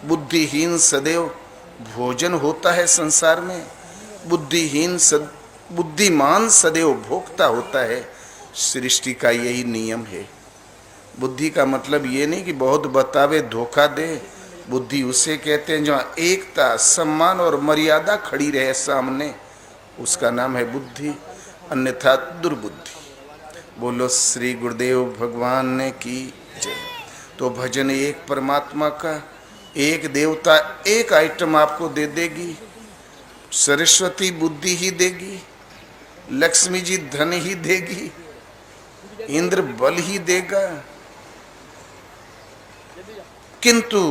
बुद्धिहीन सदैव भोजन होता है संसार में, बुद्धिमान सदैव भोक्ता होता है। सृष्टि का यही नियम है। बुद्धि का मतलब ये नहीं कि बहुत बतावे धोखा दे। बुद्धि उसे कहते हैं जहाँ एकता, सम्मान और मर्यादा खड़ी रहे सामने, उसका नाम है बुद्धि, अन्यथा दुर्बुद्धि। बोलो श्री गुरुदेव भगवान ने की जय। तो भजन एक परमात्मा का, एक देवता एक आइटम आपको दे देगी। सरस्वती बुद्धि ही देगी, लक्ष्मी जी धन ही देगी, इंद्र बल ही देगा, किंतु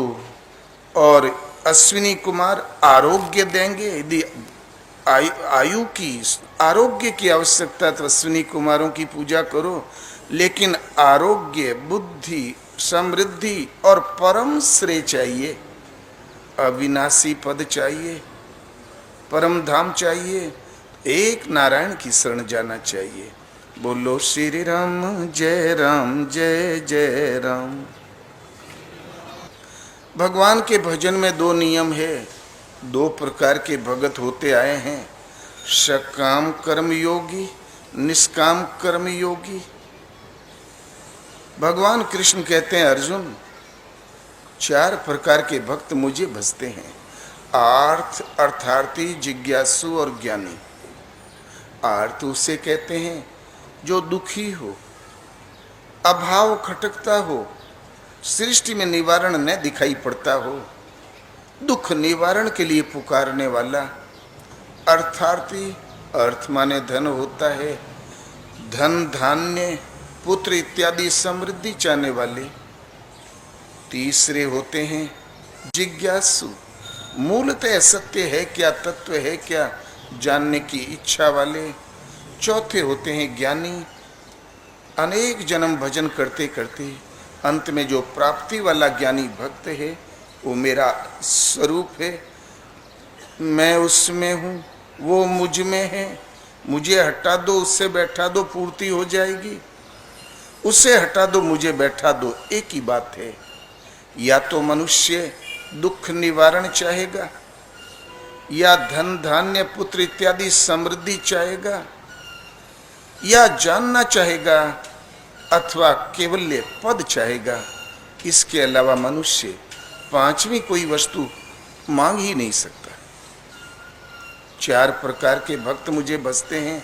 और अश्विनी कुमार आरोग्य देंगे। यदि आयु की, आरोग्य की आवश्यकता तो अश्विनी कुमारों की पूजा करो, लेकिन आरोग्य, बुद्धि, समृद्धि और परम श्रेय चाहिए, अविनाशी पद चाहिए, परम धाम चाहिए, एक नारायण की शरण जाना चाहिए। बोलो श्री राम जय जय राम। भगवान के भजन में दो नियम है। दो प्रकार के भगत होते आए हैं, सकाम कर्म योगी, निष्काम कर्म योगी। भगवान कृष्ण कहते हैं अर्जुन, चार प्रकार के भक्त मुझे भजते हैं, आर्थ, अर्थार्थी, जिज्ञासु और ज्ञानी। आर्थ उसे कहते हैं जो दुखी हो, अभाव खटकता हो, सृष्टि में निवारण न दिखाई पड़ता हो, दुख निवारण के लिए पुकारने वाला। अर्थार्थी, अर्थ माने धन होता है, धन, धान्य, पुत्र इत्यादि समृद्धि चाहने वाले। तीसरे होते हैं जिज्ञासु, मूलतः सत्य है क्या, तत्व है क्या, जानने की इच्छा वाले। चौथे होते हैं ज्ञानी, अनेक जन्म भजन करते करते अंत में जो प्राप्ति वाला ज्ञानी भक्त है, वो मेरा स्वरूप है, मैं उसमें हूँ, वो मुझ में है, मुझे हटा दो, उससे बैठा दो, पूर्ति हो जाएगी, उसे हटा दो, मुझे बैठा दो, एक ही बात है। या तो मनुष्य दुख निवारण चाहेगा, या धन, धान्य, पुत्र इत्यादि समृद्धि चाहेगा, या जानना चाहेगा, अथवा केवल्य पद चाहेगा। इसके अलावा मनुष्य पांचवी कोई वस्तु मांग ही नहीं सकता। चार प्रकार के भक्त मुझे भजते हैं,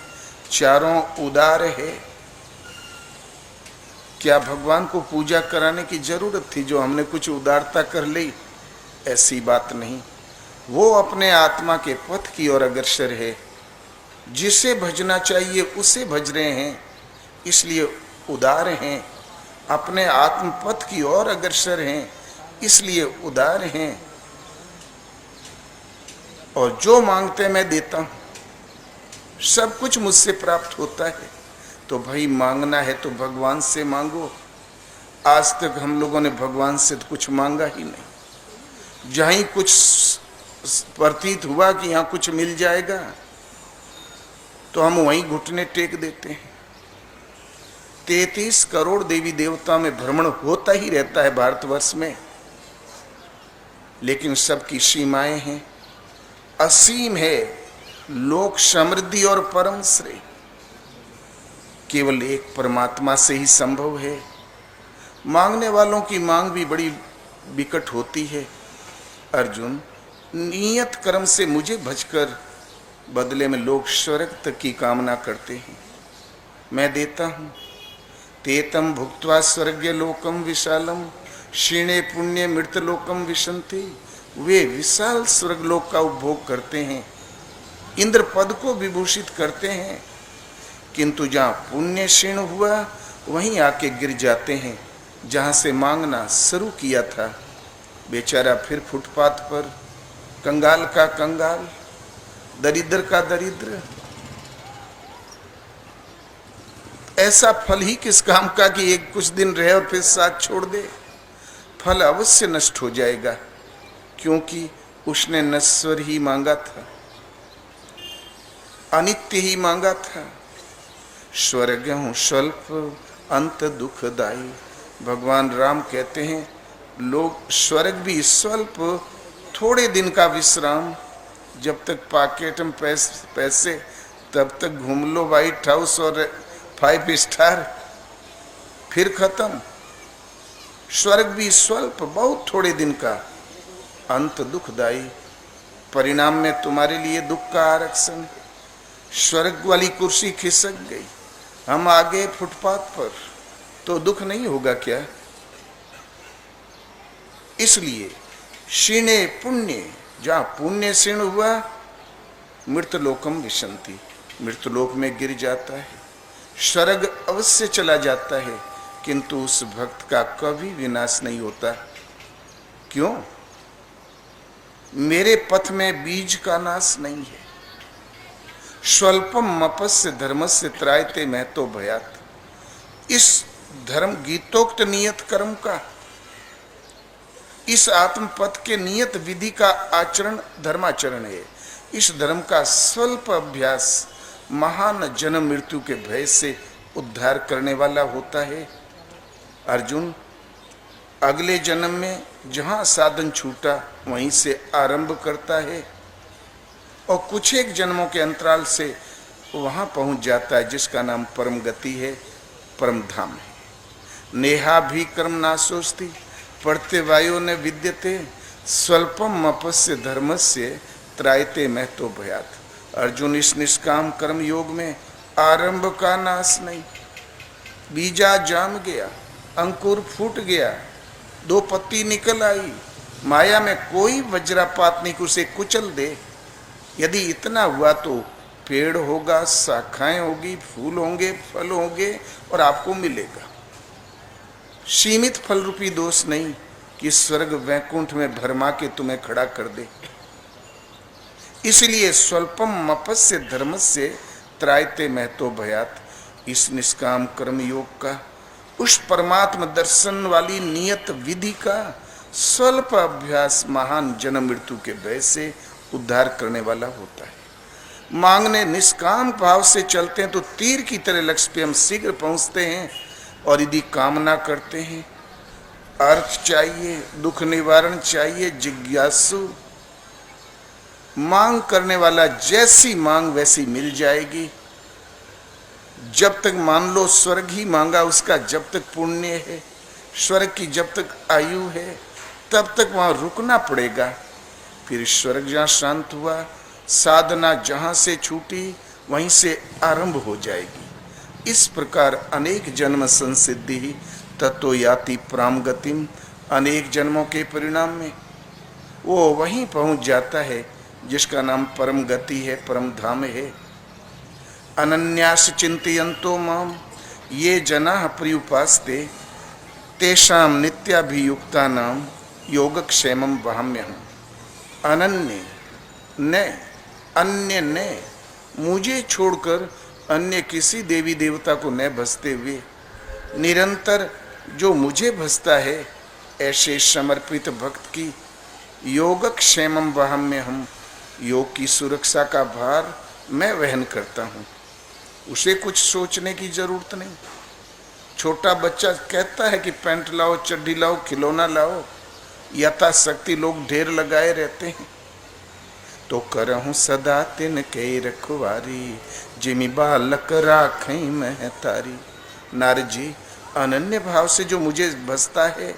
चारों उदार है। क्या भगवान को पूजा कराने की जरूरत थी जो हमने कुछ उदारता कर ली? ऐसी बात नहीं। वो अपने आत्मा के पथ की ओर अग्रसर है, जिसे भजना चाहिए उसे भज रहे हैं, इसलिए उदार हैं। अपने आत्म पथ की ओर अग्रसर हैं, इसलिए उदार हैं। और जो मांगते मैं देता हूं, सब कुछ मुझसे प्राप्त होता है। तो भाई मांगना है तो भगवान से मांगो। आज तक हम लोगों ने भगवान से तो कुछ मांगा ही नहीं। जहां ही कुछ प्रतीत हुआ कि यहां कुछ मिल जाएगा तो हम वहीं घुटने टेक देते हैं। 33 करोड़ देवी देवता में भ्रमण होता ही रहता है भारतवर्ष में, लेकिन सबकी सीमाएं हैं। असीम है लोक समृद्धि और परम श्रेय केवल एक परमात्मा से ही संभव है। मांगने वालों की मांग भी बड़ी विकट होती है। अर्जुन, नियत कर्म से मुझे भजकर बदले में लोग स्वर्ग तक की कामना करते हैं, मैं देता हूं। तेतम भुक्त्वा स्वर्गीय लोकम विशालम क्षीणे पुण्य मृत लोकम विशंति। वे विशाल स्वर्गलोक का उपभोग करते हैं, इंद्र पद को विभूषित करते हैं, किंतु जहाँ पुण्य क्षीण हुआ वहीं आके गिर जाते हैं जहाँ से मांगना शुरू किया था। बेचारा फिर फुटपाथ पर, कंगाल का कंगाल, दरिद्र का दरिद्र। ऐसा फल ही किस काम का कि एक कुछ दिन रहे और फिर साथ छोड़ दे। फल अवश्य नष्ट हो जाएगा, क्योंकि उसने नश्वर ही मांगा था, अनित्य ही मांगा था। स्वर्ग हूँ स्वल्प अंत दुखदाई। भगवान राम कहते हैं लोग स्वर्ग भी स्वल्प थोड़े दिन का विश्राम, जब तक पॉकेट में पैसे तब तक घूम लो व्हाइट हाउस और 5 स्टार, फिर खत्म। स्वर्ग भी स्वल्प बहुत थोड़े दिन का, अंत दुखदाई, परिणाम में तुम्हारे लिए दुख का आरक्षण। स्वर्ग वाली कुर्सी खिसक गई, हम आगे फुटपाथ पर, तो दुख नहीं होगा क्या? इसलिए क्षीणे पुण्य, जहां पुण्य क्षीण हुआ मृतलोकम विशंति, मृतलोक में गिर जाता है। स्वर्ग अवश्य चला जाता है, किंतु उस भक्त का कभी विनाश नहीं होता। क्यों? मेरे पथ में बीज का नाश नहीं है। स्वल्पम मपस्य धर्मस्य त्रायते महतो भयात, इस धर्म गीतोक्त नियत कर्म का, इस आत्म पथ के नियत विधि का आचरण धर्माचरण है। इस धर्म का स्वल्प अभ्यास महान जन्म मृत्यु के भय से उद्धार करने वाला होता है। अर्जुन, अगले जन्म में जहां साधन छूटा वहीं से आरंभ करता है और कुछ एक जन्मों के अंतराल से वहां पहुंच जाता है जिसका नाम परम गति है, परम धाम है। नेहा भी कर्म ना सोचती पढ़ते वायु ने विद्यते, स्वल्पम अपस्य धर्मस्य त्रायते महतो भयात। अर्जुन, इस निष्काम कर्म योग में आरंभ का नाश नहीं। बीजा जाम गया, अंकुर फूट गया, 2 पत्ती निकल आई, माया में कोई वज्रपात नहीं उसे कुचल दे। यदि इतना हुआ तो पेड़ होगा, शाखाएं होगी, फूल होंगे, फल होंगे और आपको मिलेगा। सीमित फल रूपी दोष नहीं कि स्वर्ग वैकुंठ में भरमा के तुम्हें खड़ा कर दे। इसलिए स्वल्पम मपस्य धर्मस्य त्रायते महतो भयात, इस निष्काम कर्म योग का, उस परमात्म दर्शन वाली नियत विधि का स्वल्प अभ्यास महान जन्म मृत्यु के भय से उद्धार करने वाला होता है। मांगने निष्काम भाव से चलते हैं तो तीर की तरह लक्ष्य पे हम शीघ्र पहुंचते हैं। और यदि कामना करते हैं, अर्थ चाहिए, दुख निवारण चाहिए, जिज्ञासु, मांग करने वाला जैसी मांग वैसी मिल जाएगी। जब तक मान लो स्वर्ग ही मांगा उसका, जब तक पुण्य है, स्वर्ग की जब तक आयु है तब तक वहां रुकना पड़ेगा। फिर स्वर्ग जहां शांत हुआ, साधना जहां से छूटी वहीं से आरंभ हो जाएगी। इस प्रकार अनेक जन्म संसिद्धि तत्व याति प्राम गतिम, अनेक जन्मों के परिणाम में वो वहीं पहुंच जाता है जिसका नाम परम गति है, परम धाम है। अनन्यास चिंतयन्तो माम ये जनाः पर्युपासते तेषां नित्याभियुक्तानां योगक्षेमं वहाम्यहम्। अनन्य न, अन्य न, मुझे छोड़कर अन्य किसी देवी देवता को न भजते हुए निरंतर जो मुझे भजता है, ऐसे समर्पित भक्त की योगक्षेमं वहाम्यहम्, योग की सुरक्षा का भार मैं वहन करता हूँ। उसे कुछ सोचने की जरूरत नहीं। छोटा बच्चा कहता है कि पैंट लाओ, चड्डी लाओ, खिलौना लाओ, यथाशक्ति लोग ढेर लगाए रहते हैं। तो करहूँ सदा तिन के रखवारी, जिमि बालक राखई महतारी। नारद जी, अनन्य भाव से जो मुझे भजता है,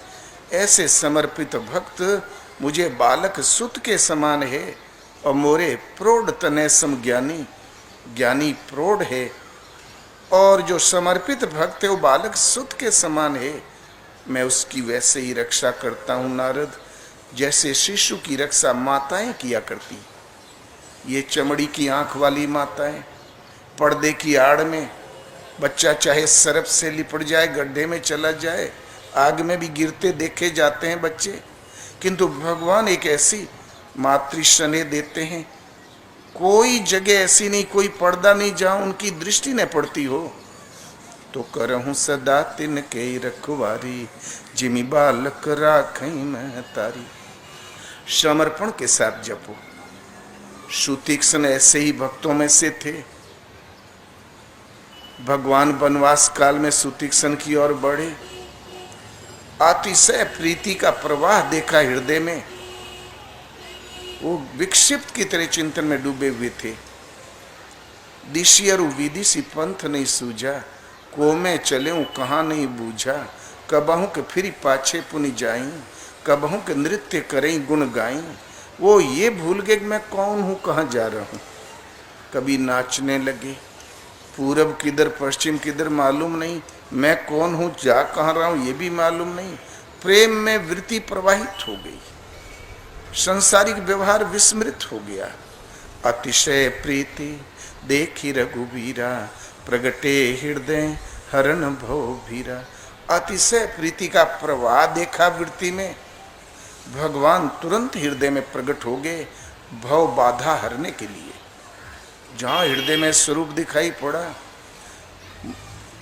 ऐसे समर्पित भक्त मुझे बालक सुत के समान है और मोरे प्रौढ़ तनय सम ज्ञानी, ज्ञानी प्रौढ़ है और जो समर्पित भक्त है वो बालक सुत के समान है। मैं उसकी वैसे ही रक्षा करता हूँ नारद, जैसे शिशु की रक्षा माताएं किया करती। ये चमड़ी की आंख वाली माताएं, पर्दे की आड़ में बच्चा चाहे सरफ से लिपट जाए, गड्ढे में चला जाए, आग में भी गिरते देखे जाते हैं बच्चे, किंतु भगवान एक ऐसी मातृस्नेह देते हैं, कोई जगह ऐसी नहीं, कोई पर्दा नहीं जहां उनकी दृष्टि न पड़ती हो। तो करहूँ सदा तिन के रखवारी, जिमि बालक राखई महतारी। समर्पण के साथ जपो। सुतीक्ष्ण ऐसे ही भक्तों में से थे। भगवान वनवास काल में सुतीक्ष्ण की ओर बढ़े। अतिशय प्रीति का प्रवाह देखा हृदय में। वो विक्षिप्त की तरह चिंतन में डूबे हुए थे। दिशी और विदिशी पंथ नहीं सूझा, को में चले कहाँ नहीं बूझा। कबहू के फिर पाछे पुनि जाई, कबहू के नृत्य करें गुण गाई। वो ये भूल गए कि मैं कौन हूँ, कहाँ जा रहा हूँ। कभी नाचने लगे, पूरब किधर पश्चिम किधर मालूम नहीं, मैं कौन हूँ, जा कहाँ रहा हूँ ये भी मालूम नहीं। प्रेम में वृत्ति प्रवाहित हो गई, संसारिक व्यवहार विस्मृत हो गया। अतिशय प्रीति देखी रघुबीरा, प्रगटे हृदय हरण भव भीरा। अतिशय प्रीति का प्रवाह देखा वृत्ति में, भगवान तुरंत हृदय में प्रकट हो गए भव बाधा हरने के लिए। जहां हृदय में स्वरूप दिखाई पड़ा,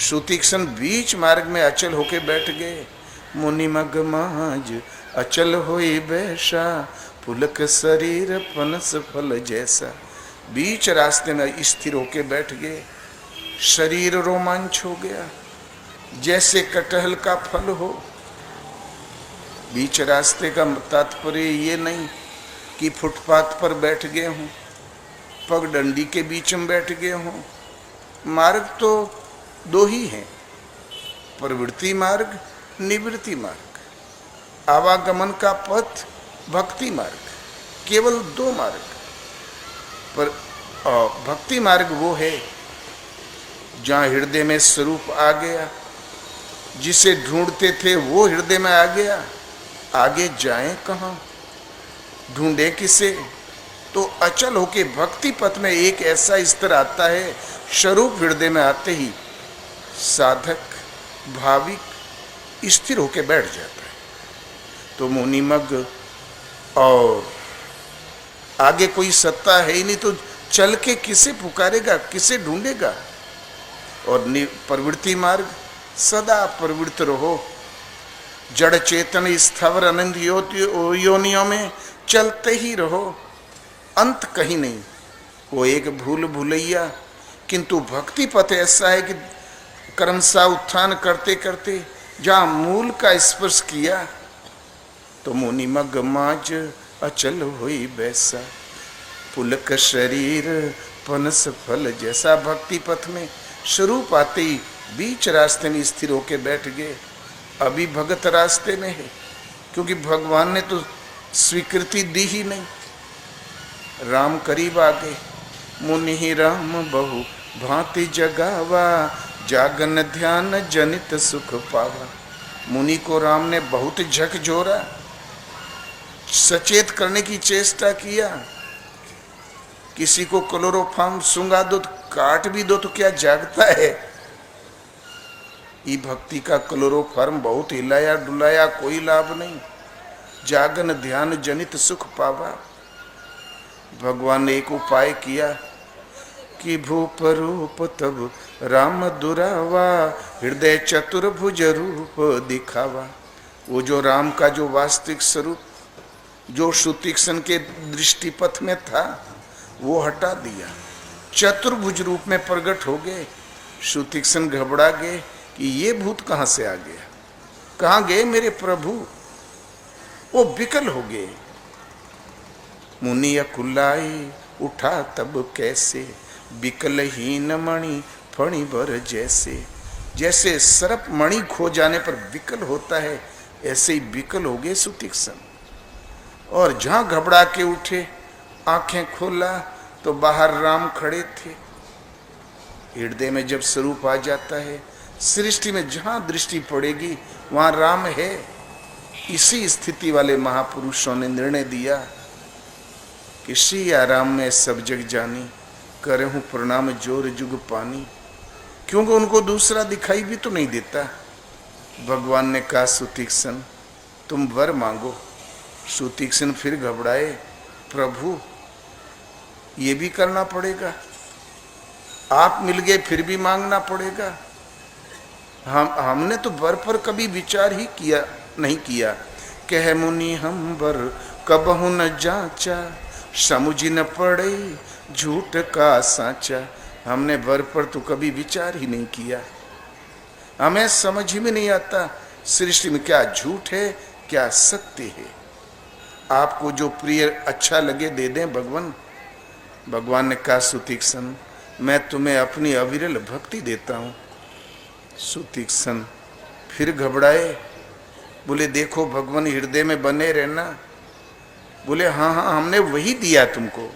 सुतीक्ष्ण बीच मार्ग में अचल होके बैठ गए। मुनि मग माज अचल होई बैसा, पुलक शरीर पनस फल जैसा। बीच रास्ते में स्थिर होके बैठ गए। शरीर रोमांच हो गया जैसे कटहल का फल हो। बीच रास्ते का तात्पर्य ये नहीं कि फुटपाथ पर बैठ गए हों, पगडंडी के बीच में बैठ गए हों। मार्ग तो दो ही हैं, प्रवृत्ति मार्ग, निवृत्ति मार्ग। आवागमन का पथ भक्ति मार्ग, केवल दो मार्ग। पर भक्ति मार्ग वो है जहाँ हृदय में स्वरूप आ गया, जिसे ढूंढते थे वो हृदय में आ गया। आगे जाएं कहाँ, ढूंढे किसे। तो अचल होके भक्ति पथ में एक ऐसा स्तर आता है, स्वरूप हृदय में आते ही साधक भाविक स्थिर होके बैठ जाता है। तो मुनिमग और आगे कोई सत्ता है ही नहीं, तो चल के किसे पुकारेगा, किसे ढूंढेगा। और प्रवृत्ति मार्ग, सदा प्रवृत्त रहो। जड़ चेतन स्थावर अनंत योनियों में चलते ही रहो, अंत कहीं नहीं। वो एक भूल भूलैया, किंतु भक्ति पथ ऐसा है कि क्रमशः उत्थान करते करते जहाँ मूल का स्पर्श किया तो मुनिमग माज अचल हुई बैसा, पुलक शरीर पनस फल जैसा। भक्ति पथ में स्वरूप आते ही बीच रास्ते में स्थिर होके बैठ गए। अभी भगत रास्ते में है, क्योंकि भगवान ने तो स्वीकृति दी ही नहीं। राम करीब आ गए। मुनि ही राम बहु भांति जगावा, जागन ध्यान जनित सुख पावा। मुनि को राम ने बहुत झकझोरा, सचेत करने की चेष्टा किया। किसी को क्लोरोफॉर्म सुंगा दो, काट भी दो तो क्या जागता है। ये भक्ति का क्लोरोफॉर्म बहुत हिलाया डुलाया, कोई लाभ नहीं। जागन ध्यान जनित सुख पावा। भगवान ने एक उपाय किया कि भूप रूप तब राम दुरावा, हृदय चतुर्भुज रूप दिखावा। वो जो राम का जो वास्तविक स्वरूप जो सुतीक्ष्ण के दृष्टिपथ में था वो हटा दिया, चतुर्भुज रूप में प्रकट हो गए। सुतीक्ष्ण घबरा गए कि ये भूत कहाँ से आ गया, कहाँ गए मेरे प्रभु। वो विकल हो गए। मुनि अकुलाई उठा तब कैसे, विकल हीन मणि फणी भर जैसे। जैसे सर्प मणि खो जाने पर विकल होता है, ऐसे ही विकल हो गए सुतीक्ष्ण। और जहां घबरा के उठे, आंखें खोला तो बाहर राम खड़े थे। हृदय में जब स्वरूप आ जाता है, सृष्टि में जहां दृष्टि पड़ेगी वहां राम है। इसी स्थिति वाले महापुरुषों ने निर्णय दिया कि श्री आराम में सब जग जानी, करहूं प्रणाम जोर जुग पानी। क्योंकि उनको दूसरा दिखाई भी तो नहीं देता। भगवान ने कहा सुतीक्ष्ण तुम वर मांगो। सुतीक्ष्ण फिर घबराए, प्रभु ये भी करना पड़ेगा, आप मिल गए फिर भी मांगना पड़ेगा। हमने तो वर पर कभी विचार ही किया नहीं किया। कह मुनि हम वर कबहु न जाचा, समुझ न पड़े झूठ का साचा। हमने वर पर तो कभी विचार ही नहीं किया, हमें समझ ही में नहीं आता सृष्टि में क्या झूठ है, क्या सत्य है। आपको जो प्रिय अच्छा लगे दे दें भगवान। भगवान ने कहा सुतीक्ष्ण, मैं तुम्हें अपनी अविरल भक्ति देता हूं। सुतीक्ष्ण फिर घबराए, बोले देखो भगवान हृदय में बने रहना। बोले हाँ हाँ, हमने वही दिया तुमको।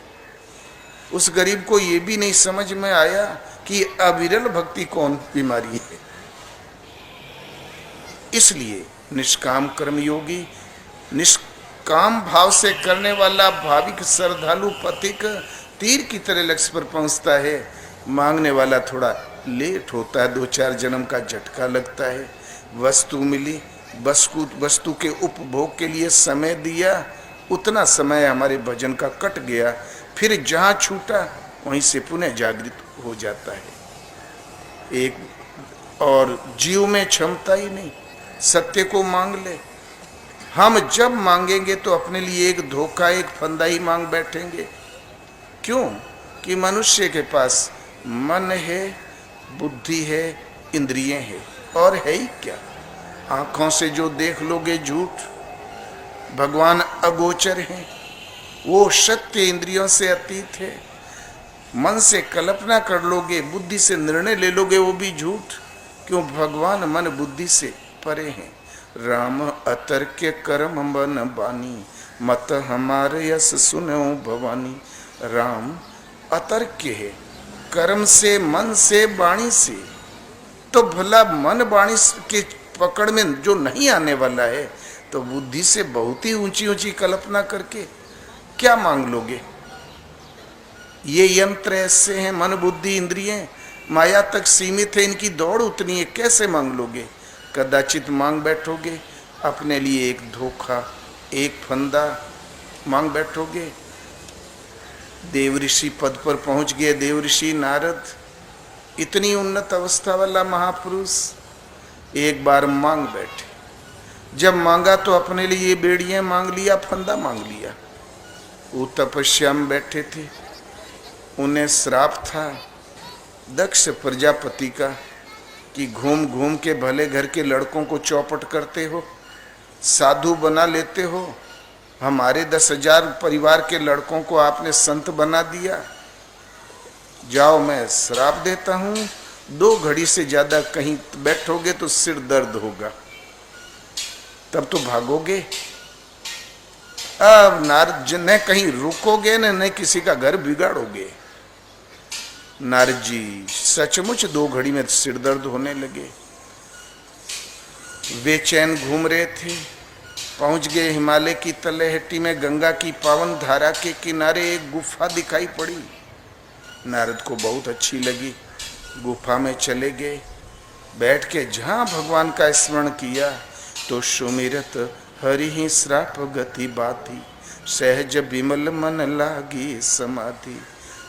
उस गरीब को ये भी नहीं समझ में आया कि अविरल भक्ति कौन बीमारी है। इसलिए निष्काम कर्मयोगी, निष्काम भाव से करने वाला भाविक श्रद्धालु पथिक तीर की तरह लक्ष्य पर पहुंचता है। मांगने वाला थोड़ा लेट होता है, 2-4 जन्म का झटका लगता है। वस्तु मिली, वस्तु के उपभोग के लिए समय दिया, उतना समय हमारे भजन का कट गया। फिर जहां छूटा वहीं से पुनः जागृत हो जाता है। एक और जीव में क्षमता ही नहीं, सत्य को मांग ले। हम जब मांगेंगे तो अपने लिए एक धोखा, एक फंदा ही मांग बैठेंगे। क्यों? कि मनुष्य के पास मन है, बुद्धि है, इंद्रियां है, और है ही क्या। आंखों से जो देख लोगे झूठ, भगवान अगोचर हैं, वो सत्य इंद्रियों से अतीत है। मन से कल्पना कर लोगे, बुद्धि से निर्णय ले लोगे, वो भी झूठ। क्यों? भगवान मन बुद्धि से परे हैं। राम अतर्क्य कर्म मन बानी, मत हमारे यस सुनो भवानी। राम अतर्क्य है, कर्म से, मन से, वाणी से। तो भला मन वाणी के पकड़ में जो नहीं आने वाला है, तो बुद्धि से बहुत ही ऊंची ऊंची कल्पना करके क्या मांग लोगे। ये यंत्र ऐसे हैं, मन बुद्धि इंद्रियां माया तक सीमित है, इनकी दौड़ उतनी है, कैसे मांग लोगे। कदाचित मांग बैठोगे अपने लिए एक धोखा, एक फंदा मांग बैठोगे। देव ऋषि पद पर पहुंच गए, देव ऋषि नारद, इतनी उन्नत अवस्था वाला महापुरुष, एक बार मांग बैठे। जब मांगा तो अपने लिए बेड़ियां मांग लिया, फंदा मांग लिया। वो तपस्या में बैठे थे, उन्हें श्राप था दक्ष प्रजापति का कि घूम घूम के भले घर के लड़कों को चौपट करते हो, साधु बना लेते हो। हमारे 10,000 परिवार के लड़कों को आपने संत बना दिया। जाओ, मैं श्राप देता हूं, 2 घड़ी से ज्यादा कहीं बैठोगे तो सिर दर्द होगा, तब तो भागोगे। अब नारद जी, न कहीं रुकोगे न किसी का घर बिगाड़ोगे। नारद जी सचमुच 2 घड़ी में सिर दर्द होने लगे। बेचैन घूम रहे थे, पहुंच गए हिमालय की तलहटी में। गंगा की पावन धारा के किनारे एक गुफा दिखाई पड़ी। नारद को बहुत अच्छी लगी, गुफा में चले गए। बैठ के जहां भगवान का स्मरण किया तो सुमिरत हरि ही श्राप गति बाती, सहज विमल मन लागी समाधि।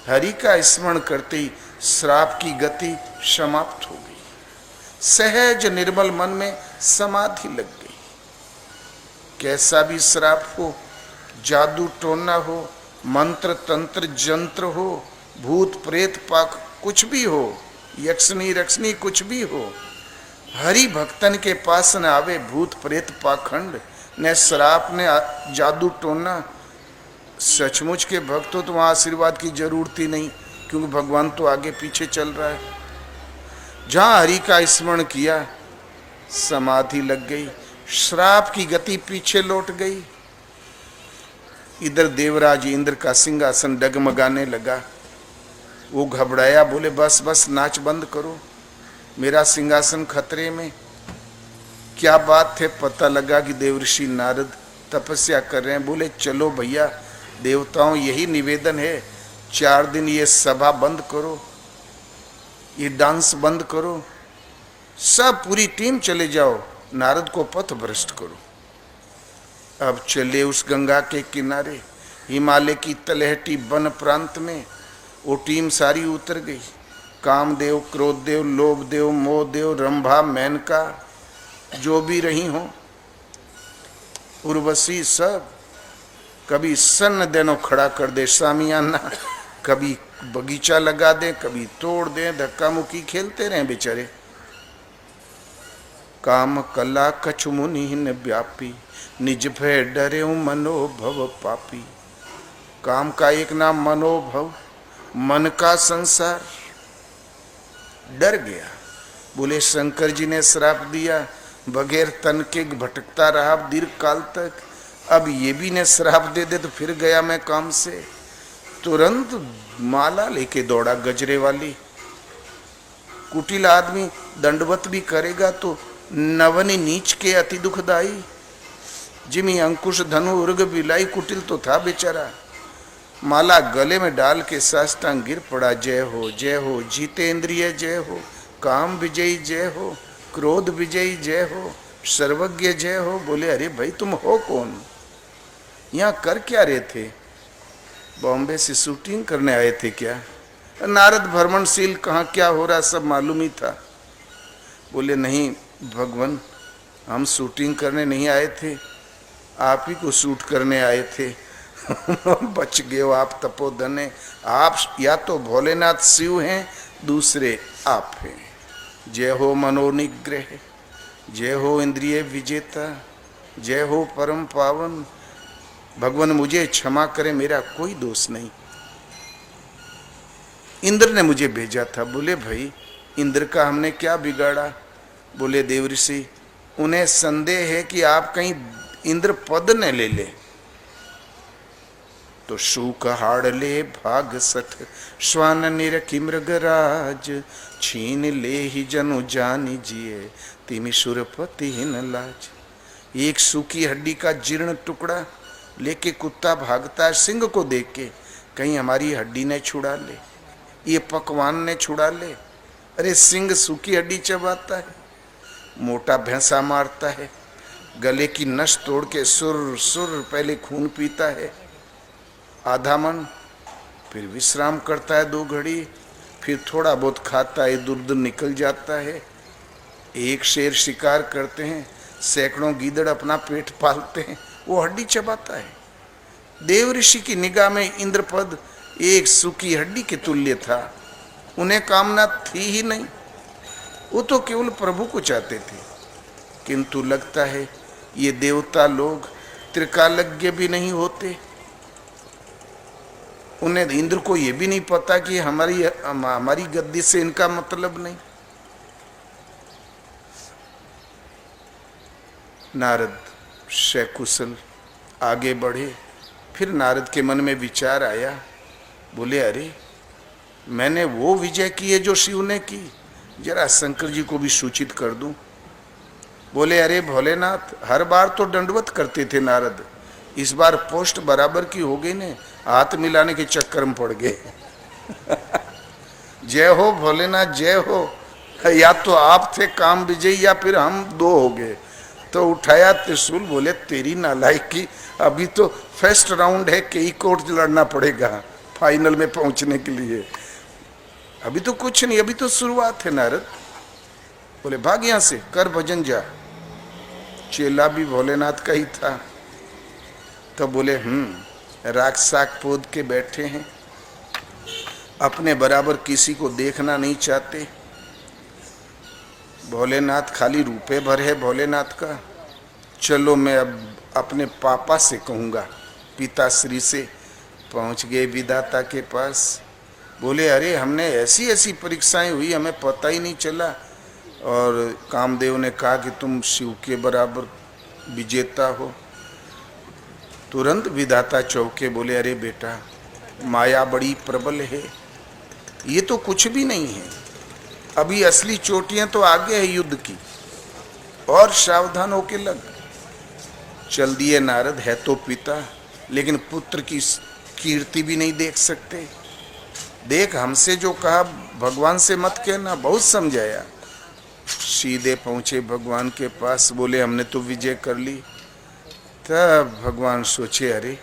हरि का स्मरण करते ही श्राप की गति समाप्त हो गई, सहज निर्मल मन में समाधि लग गई। कैसा भी श्राप हो, जादू टोना हो, मंत्र तंत्र जंत्र हो, भूत प्रेत पाक कुछ भी हो, यक्षनी रक्षनी कुछ भी हो, हरि भक्तन के पास न आवे भूत प्रेत पाखंड, न श्राप ने जादू टोना। सचमुच के भक्त हो तो वहाँ आशीर्वाद की जरूरत ही नहीं, क्योंकि भगवान तो आगे पीछे चल रहा है। जहाँ हरि का स्मरण किया समाधि लग गई, श्राप की गति पीछे लौट गई। इधर देवराज इंद्र का सिंहासन डगमगाने लगा। वो घबराया, बोले बस बस नाच बंद करो, मेरा सिंहासन खतरे में। क्या बात है? पता लगा कि देवऋषि नारद तपस्या कर रहे हैं। बोले चलो भैया, देवताओं यही निवेदन है, 4 दिन ये सभा बंद करो, ये डांस बंद करो, सब पूरी टीम चले जाओ, नारद को पथ भ्रष्ट करो। अब चले उस गंगा के किनारे, हिमालय की तलहटी वन प्रांत में। वो टीम सारी उतर गई। कामदेव, क्रोधदेव, लोभदेव, मोहदेव, रंभा, मेनका, जो भी रही हो, उर्वशी, सब कभी सन्न देनो खड़ा कर दे सामियाना, कभी बगीचा लगा दे, कभी तोड़ दे, धक्का मुक्की खेलते रहे बेचारे। काम कला कछु मुनिहिन व्यापी, निज भय डरे मनोभव पापी। काम का एक नाम मनोभव, मन का संसार। डर गया। बोले शंकर जी ने श्राप दिया, बगैर तन के भटकता रहा दीर्घ काल तक, अब ये भी ने श्राप दे दे तो फिर गया मैं काम से। तुरंत माला लेके दौड़ा गजरे वाली। कुटिल आदमी दंडवत भी करेगा तो नवनी नीच के अति दुखदाई। जिमी अंकुश धनु उर्ग बिलाई, कुटिल तो था बेचारा। माला गले में डाल के साष्टांग गिर पड़ा। जय हो जितेंद्रिय जय हो, काम विजयी जय हो, क्रोध विजयी जय हो, सर्वज्ञ जय हो। बोले अरे भाई तुम हो कौन, यहाँ कर क्या रहे थे? बॉम्बे से शूटिंग करने आए थे क्या? नारद भ्रमणशील, कहाँ क्या हो रहा सब मालूम ही था। बोले नहीं भगवान, हम शूटिंग करने नहीं आए थे, आप ही को शूट करने आए थे। बच गए हो आप तपोधने। आप या तो भोलेनाथ शिव हैं, दूसरे आप हैं। जय हो मनोनिग्रह, जय हो इंद्रिय विजेता, जय हो परम पावन। भगवान मुझे क्षमा करे, मेरा कोई दोष नहीं। इंद्र ने मुझे भेजा था। बोले भाई इंद्र का हमने क्या बिगाड़ा? बोले देवऋषि, उन्हें संदेह है कि आप कहीं इंद्र पद न ले ले। तो शूक हाड़ ले भाग सठ, श्वान निरखी मृगराज, छीन ले ही जनु जानी जिए, तिमि सुरपति हिन लाज। एक सूखी हड्डी का जीर्ण टुकड़ा लेके कुत्ता भागता है सिंह को देख के, कहीं हमारी हड्डी ने छुड़ा ले, ये पकवान ने छुड़ा ले। अरे सिंह सूखी हड्डी चबाता है, मोटा भैंसा मारता है, गले की नस तोड़ के सुर सुर पहले खून पीता है आधा मन, फिर विश्राम करता है 2 घड़ी, फिर थोड़ा बहुत खाता है, दूर निकल जाता है। एक शेर शिकार करते हैं, सैकड़ों गीदड़ अपना पेट पालते हैं, वो हड्डी चबाता है। देव ऋषि की निगाह में इंद्रपद एक सूखी हड्डी के तुल्य था। उन्हें कामना थी ही नहीं, वो तो केवल प्रभु को चाहते थे। किंतु लगता है ये देवता लोग त्रिकालज्ञ भी नहीं होते। उन्हें इंद्र को ये भी नहीं पता कि हमारी गद्दी से इनका मतलब नहीं। नारद सकुशल आगे बढ़े। फिर नारद के मन में विचार आया। बोले अरे मैंने वो विजय की है जो शिव ने की, जरा शंकर जी को भी सूचित कर दूं। बोले अरे भोलेनाथ, हर बार तो दंडवत करते थे नारद, इस बार पोस्ट बराबर की हो गई ने, हाथ मिलाने के चक्कर में पड़ गए। जय हो भोलेनाथ जय हो। या तो आप थे काम विजयी या फिर हम 2 हो गए। तो उठाया त्रिशूल। बोले तेरी नालायकी, अभी तो फर्स्ट राउंड है, कई कोर्ट लड़ना पड़ेगा फाइनल में पहुंचने के लिए। अभी तो कुछ नहीं, अभी तो शुरुआत है नारद। बोले भाग यहां से, कर भजन जा। चेला भी भोलेनाथ का ही था। तो बोले राक्षसाक पोद के बैठे हैं, अपने बराबर किसी को देखना नहीं चाहते। भोलेनाथ खाली रूपे भर है भोलेनाथ का। चलो मैं अब अपने पापा से कहूँगा, पिताश्री से। पहुँच गए विधाता के पास। बोले अरे हमने ऐसी ऐसी परीक्षाएं हुई, हमें पता ही नहीं चला, और कामदेव ने कहा कि तुम शिव के बराबर विजेता हो। तुरंत विधाता चौके। बोले अरे बेटा माया बड़ी प्रबल है, ये तो कुछ भी नहीं है, अभी असली चोटियां तो आगे है युद्ध की, और सावधान होके लग। चल दिए नारद। है तो पिता, लेकिन पुत्र की कीर्ति भी नहीं देख सकते। देख हमसे जो कहा भगवान से मत कहना, बहुत समझाया। सीधे पहुंचे भगवान के पास। बोले हमने तो विजय कर ली। तब भगवान सोचे अरे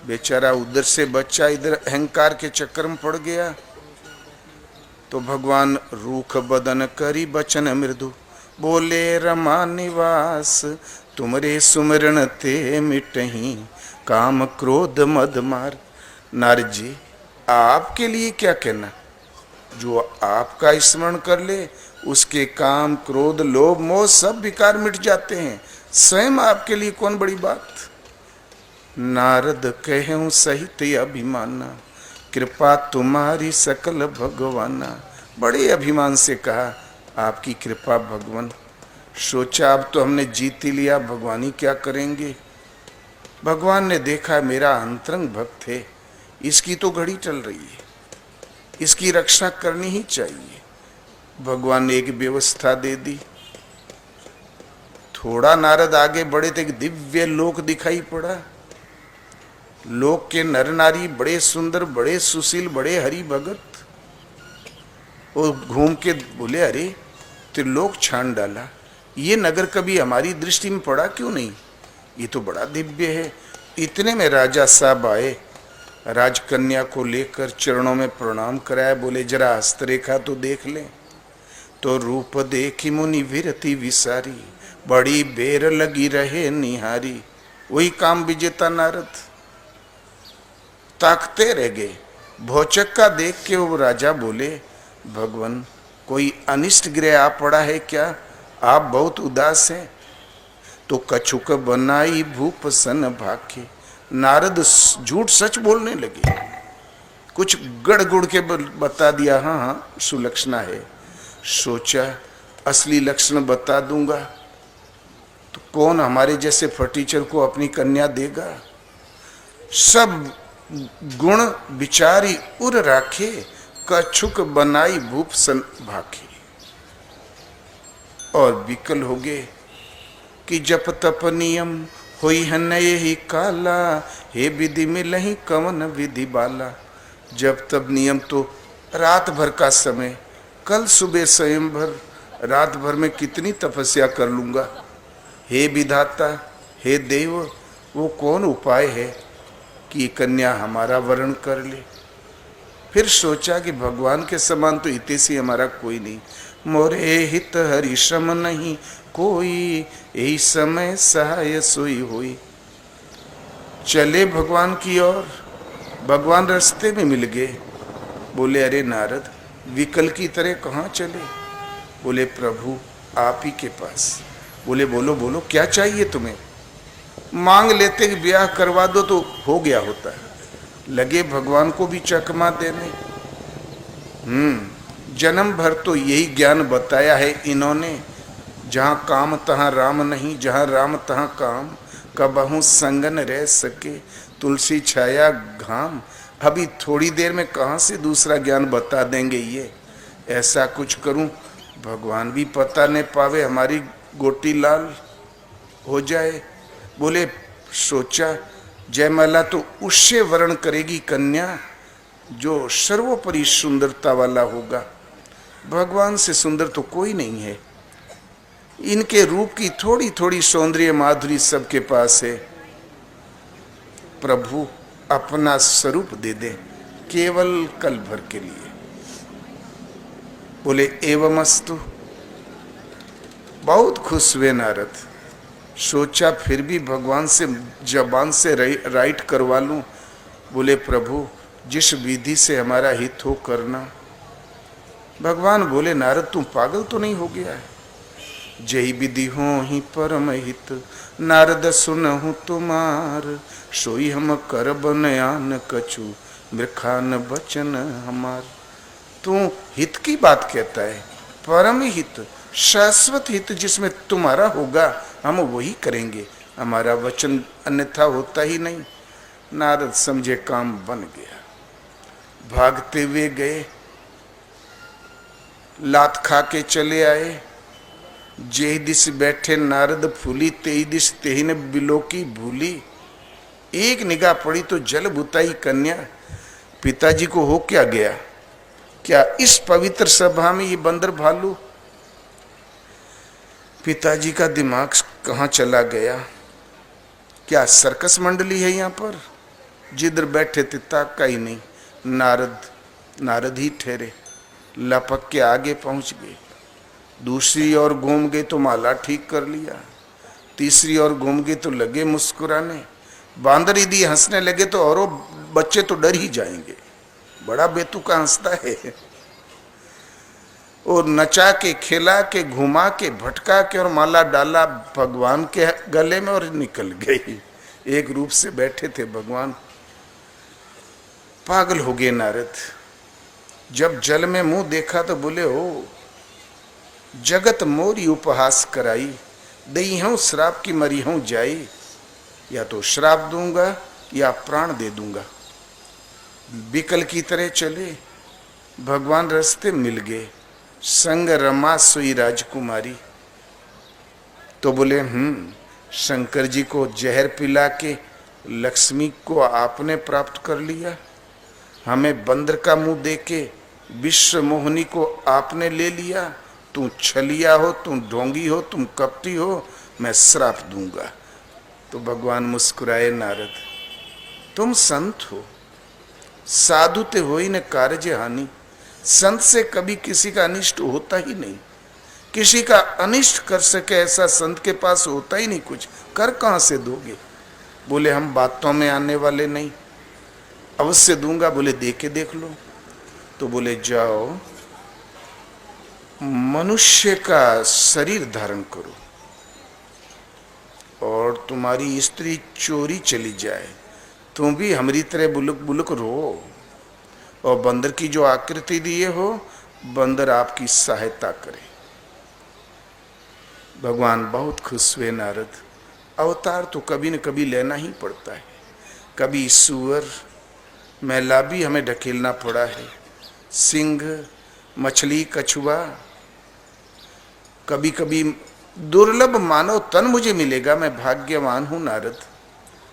बेचारा उधर से बच्चा इधर अहंकार के चक्कर में पड़ गया। तो भगवान रूख बदन करी बचन मृदु, बोले रमा निवास, तुमरे सुमरण ते मिटही, काम क्रोध मद मार। नारद जी आपके लिए क्या कहना, जो आपका स्मरण कर ले उसके काम, क्रोध, लोभ, मोह सब विकार मिट जाते हैं। स्वयं आपके लिए कौन बड़ी बात। नारद कहूँ सहित अभिमाना, कृपा तुम्हारी सकल भगवाना। बड़े अभिमान से कहा, आपकी कृपा भगवान। सोचा अब तो हमने जीत ही लिया, भगवान ही क्या करेंगे। भगवान ने देखा मेरा अंतरंग भक्त है, इसकी तो घड़ी चल रही है, इसकी रक्षा करनी ही चाहिए। भगवान ने एक व्यवस्था दे दी। थोड़ा नारद आगे बढ़े तो एक दिव्य लोक दिखाई पड़ा। लोक के नर नारी बड़े सुंदर, बड़े सुशील, बड़े हरि भगत। वो घूम के बोले, अरे त्रिलोक छान डाला, ये नगर कभी हमारी दृष्टि में पड़ा क्यों नहीं, ये तो बड़ा दिव्य है। इतने में राजा साहब आए, राजकन्या को लेकर चरणों में प्रणाम कराया। बोले जरा हस्तरेखा तो देख ले। तो रूप देखी मुनि विरति विसारी, बड़ी बेर लगी रहे निहारी। वही काम विजेता नारद ताकते रह गए। भौचक का देख के वो राजा बोले, भगवान कोई अनिष्ट ग्रह आ पड़ा है क्या, आप बहुत उदास हैं। तो कछुक बनाई भूप सन भाखे। नारद झूठ सच बोलने लगे, कुछ गड़ गुड़ के बता दिया, हाँ हाँ सुलक्षणा है। सोचा असली लक्षण बता दूंगा तो कौन हमारे जैसे फटीचर को अपनी कन्या देगा। सब गुण विचारी उर राखे, कछुक बनाई भूप सन भाखे। और विकल हो गए कि जप तप नियम होई है नये ही काला, हे विधि मिलहि कवन विधि बाला। जब तब नियम तो रात भर का समय, कल सुबह स्वयं भर, रात भर में कितनी तपस्या कर लूंगा। हे विधाता, हे देव, वो कौन उपाय है कि कन्या हमारा वर्ण कर ले। फिर सोचा कि भगवान के समान तो हितैषी हमारा कोई नहीं। मोरे हित हरि श्रम नहीं कोई, यही समय सहाय सोई हुई। चले भगवान की ओर, भगवान रास्ते में मिल गए। बोले अरे नारद, विकल की तरह कहाँ चले। बोले प्रभु आप ही के पास। बोले बोलो बोलो क्या चाहिए तुम्हें। मांग लेते कि ब्याह करवा दो तो हो गया होता है। लगे भगवान को भी चकमा देने। जन्म भर तो यही ज्ञान बताया है इन्होंने, जहाँ काम तहाँ राम नहीं, जहाँ राम तहाँ काम, कबहू संगन रह सके तुलसी छाया घाम। अभी थोड़ी देर में कहाँ से दूसरा ज्ञान बता देंगे ये। ऐसा कुछ करूं भगवान भी पता नहीं पावे, हमारी गोटी लाल हो जाए। बोले सोचा जयमाला तो उससे वर्ण करेगी कन्या जो सर्वोपरि सुंदरता वाला होगा। भगवान से सुंदर तो कोई नहीं है। इनके रूप की थोड़ी थोड़ी सौंदर्य माधुरी सबके पास है। प्रभु अपना स्वरूप दे दे केवल कल भर के लिए। बोले एवमस्तु। बहुत खुश हुए नारद। सोचा फिर भी भगवान से जबान से राइट करवा लूं। बोले प्रभु जिस विधि से हमारा हित हो करना। भगवान बोले नारद तुम पागल तो नहीं हो गया है। जय विधि हो ही परम हित, नारद सुनहु तुम्हार। सोई हम कर बनयान कछु, मृखान बचन हमार। तू हित की बात कहता है, परम हित, शाश्वत हित जिसमें तुम्हारा होगा हम वही करेंगे, हमारा वचन अन्यथा होता ही नहीं। नारद समझे काम बन गया। भागते हुए गए, लात खा के चले आए। जेहि दिस बैठे नारद फूली, तेहि दिस तेहि ने बिलोकी भूली। एक निगाह पड़ी तो जल बुताई कन्या। पिताजी को हो क्या गया, क्या इस पवित्र सभा में ये बंदर भालू। पिताजी का दिमाग कहाँ चला गया। क्या सर्कस मंडली है यहाँ पर। जिधर बैठे थे ताका ही नहीं। नारद ही ठहरे। लपक के आगे पहुंच गए। दूसरी ओर घूम गए तो माला ठीक कर लिया। तीसरी ओर घूम गए तो लगे मुस्कुराने। बांदर यदि हंसने लगे तो औरों बच्चे तो डर ही जाएंगे, बड़ा बेतुका हंसता है। और नचा के, खिला के, घुमा के, भटका के और माला डाला भगवान के गले में और निकल गई। एक रूप से बैठे थे भगवान। पागल हो गए नारद। जब जल में मुंह देखा तो बोले, हो जगत मोरी उपहास कराई, दई हूं श्राप की मरी हूं जाई। या तो श्राप दूंगा या प्राण दे दूंगा। बिकल की तरह चले। भगवान रास्ते मिल गए। संग रमा सोई राजकुमारी। तो बोले, शंकर जी को जहर पिला के लक्ष्मी को आपने प्राप्त कर लिया, हमें बंदर का मुंह देके विश्व मोहिनी को आपने ले लिया। तू छलिया हो, तू ढोंगी हो, तुम कपटी हो, मैं श्राप दूंगा। तो भगवान मुस्कुराए, नारद तुम संत हो, साधु ते हो ही न कार्य हानि। संत से कभी किसी का अनिष्ट होता ही नहीं। किसी का अनिष्ट कर सके ऐसा संत के पास होता ही नहीं। कुछ कर कहां से दोगे? बोले, हम बातों में आने वाले नहीं, अवश्य दूंगा। बोले, दे के देख लो। तो बोले, जाओ मनुष्य का शरीर धारण करो और तुम्हारी स्त्री चोरी चली जाए, तुम भी हमारी तरह बुलक बुलक रो, और बंदर की जो आकृति दिए हो, बंदर आपकी सहायता करे। भगवान बहुत खुश हुए। नारद, अवतार तो कभी न कभी लेना ही पड़ता है। कभी सुअर मैला भी हमें ढकेलना पड़ा है, सिंह, मछली, कछुआ। कभी कभी दुर्लभ मानव तन मुझे मिलेगा, मैं भाग्यवान हूं नारद।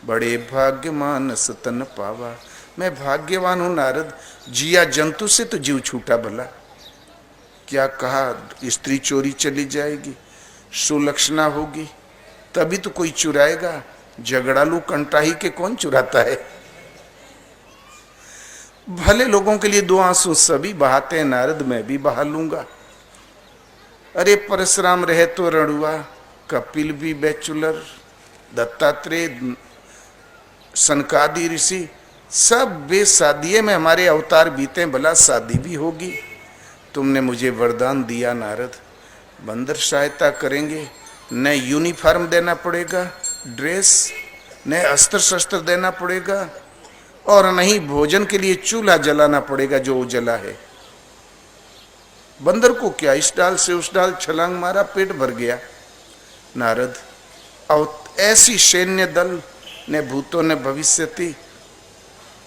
बड़े भाग्य मानस तन पावा। मैं भाग्यवान हूं नारद। जिया जंतु से तो जीव छूटा भला। क्या कहा, स्त्री चोरी चली जाएगी, सुलक्षणा होगी, तभी तो कोई चुराएगा। झगड़ालू कंटाही के कौन चुराता है? भले लोगों के लिए दो आंसू सभी बहाते हैं नारद, मैं भी बहा लूंगा। अरे परशुराम रहे तो रणुआ, कपिल भी बैचुलर, दत्तात्रेय, सनकादि ऋषि सब बेशादिये में हमारे अवतार बीते, भला शादी भी होगी। तुमने मुझे वरदान दिया नारद, बंदर सहायता करेंगे। न यूनिफॉर्म देना पड़ेगा, ड्रेस, न अस्त्र शस्त्र देना पड़ेगा, और नहीं भोजन के लिए चूल्हा जलाना पड़ेगा जो उजला है। बंदर को क्या, इस डाल से उस डाल छलांग मारा, पेट भर गया। नारद, ऐसी सैन्य दल ने भूतों ने भविष्यति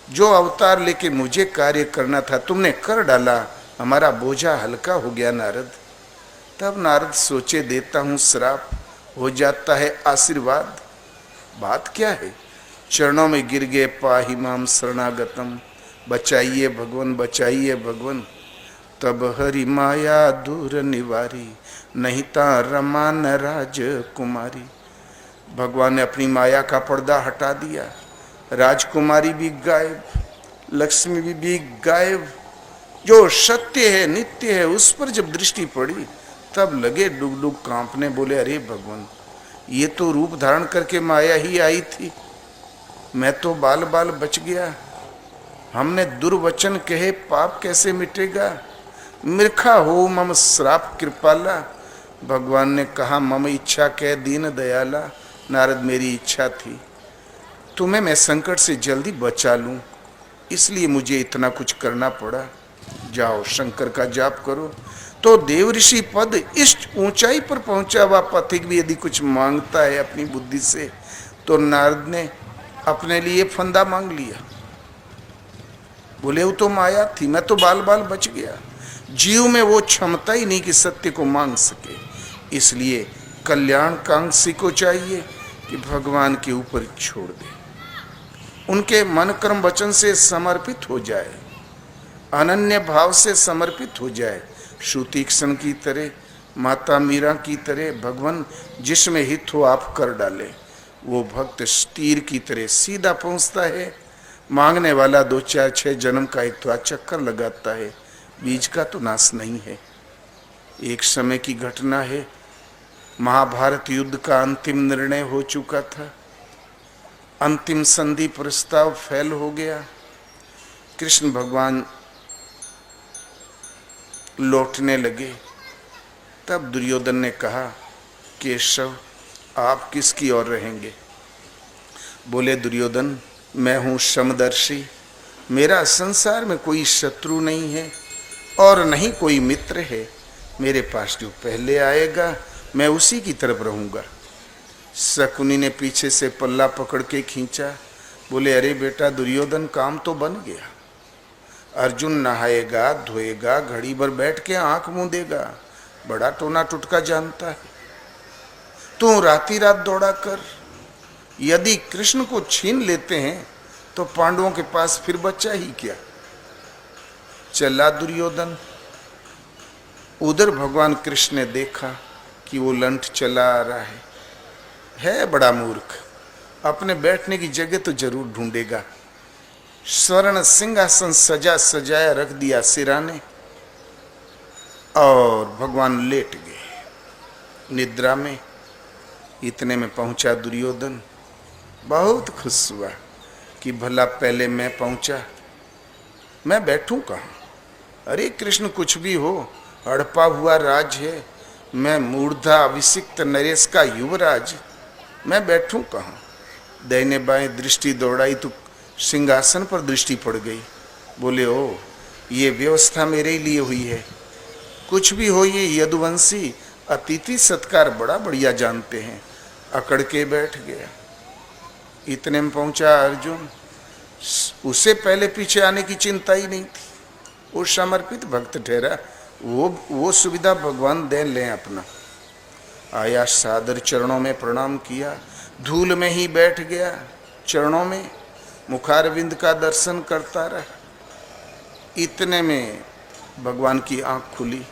जो अवतार लेके मुझे कार्य करना था तुमने कर डाला, हमारा बोझा हल्का हो गया नारद। तब नारद सोचे, देता हूं श्राप, हो जाता है आशीर्वाद। बात क्या है? चरणों में गिर गए, पाहि माम शरणागतम, बचाइए भगवान, बचाइए भगवान। तब हरि माया दूर निवारी, नहीं ता रमा न राजकुमारी। भगवान ने अपनी माया का पर्दा हटा दिया। राजकुमारी भी गायब, लक्ष्मी भी गायब। जो सत्य है, नित्य है, उस पर जब दृष्टि पड़ी तब लगे डुग डुग कांपने। बोले, अरे भगवान, ये तो रूप धारण करके माया ही आई थी, मैं तो बाल बाल बच गया। हमने दुर्वचन कहे, पाप कैसे मिटेगा? मूर्खा हो मम श्राप कृपाला। भगवान ने कहा, मम इच्छा कह दीन दयाला। नारद, मेरी इच्छा थी तुम्हें मैं संकट से जल्दी बचा लूं, इसलिए मुझे इतना कुछ करना पड़ा। जाओ शंकर का जाप करो। तो देवऋषि पद इस ऊंचाई पर पहुंचा हुआ पथिक भी यदि कुछ मांगता है अपनी बुद्धि से, तो नारद ने अपने लिए फंदा मांग लिया। बोले, वो तो माया थी, मैं तो बाल बाल बच गया। जीव में वो क्षमता ही नहीं कि सत्य को मांग सके। इसलिए कल्याणकांक्षी को चाहिए कि भगवान के ऊपर छोड़ दे, उनके मन कर्म वचन से समर्पित हो जाए, अनन्य भाव से समर्पित हो जाए। श्रुतीक्षण की तरह, माता मीरा की तरह, भगवान जिसमें हित हो आप कर डाले। वो भक्त तीर की तरह सीधा पहुंचता है। मांगने वाला 2 4 6 जन्म का एक तो चक्कर लगाता है, बीज का तो नाश नहीं है। एक समय की घटना है, महाभारत युद्ध का अंतिम निर्णय हो चुका था। अंतिम संधि प्रस्ताव फेल हो गया। कृष्ण भगवान लौटने लगे। तब दुर्योधन ने कहा, केशव आप किसकी ओर रहेंगे? बोले दुर्योधन, मैं हूँ समदर्शी, मेरा संसार में कोई शत्रु नहीं है और नहीं कोई मित्र है। मेरे पास जो पहले आएगा मैं उसी की तरफ रहूँगा। शकुनी ने पीछे से पल्ला पकड़ के खींचा। बोले, अरे बेटा दुर्योधन, काम तो बन गया। अर्जुन नहाएगा, धोएगा, घड़ी भर बैठ के आंख मूंदेगा, बड़ा टोना टुटका जानता है। तू राती रात दौड़ा कर। यदि कृष्ण को छीन लेते हैं तो पांडवों के पास फिर बचा ही क्या। चला दुर्योधन। उधर भगवान कृष्ण ने देखा कि वो लंठ चला आ रहा है बड़ा मूर्ख, अपने बैठने की जगह तो जरूर ढूंढेगा। स्वर्ण सिंहासन सजा सजाया रख दिया सिराने और भगवान लेट गए निद्रा में। इतने में पहुंचा दुर्योधन। बहुत खुश हुआ कि भला पहले मैं पहुंचा, मैं बैठूं कहाँ। अरे कृष्ण कुछ भी हो, हड़पा हुआ राज है, मैं मूर्धा अभिषिक्त नरेश का युवराज, मैं बैठूं कहाँ। दाहिने बाएं दृष्टि दौड़ाई तो सिंहासन पर दृष्टि पड़ गई। बोले, ओ ये व्यवस्था मेरे लिए हुई है। कुछ भी हो, ये यदुवंशी अतिथि सत्कार बड़ा बढ़िया जानते हैं। अकड़ के बैठ गया। इतने में पहुंचा अर्जुन। उसे पहले पीछे आने की चिंता ही नहीं थी, वो समर्पित भक्त ठहरा। वो सुविधा भगवान दे लें अपना। आया, सादर चरणों में प्रणाम किया, धूल में ही बैठ गया चरणों में, मुखारविंद का दर्शन करता रहा। इतने में भगवान की आंख खुली।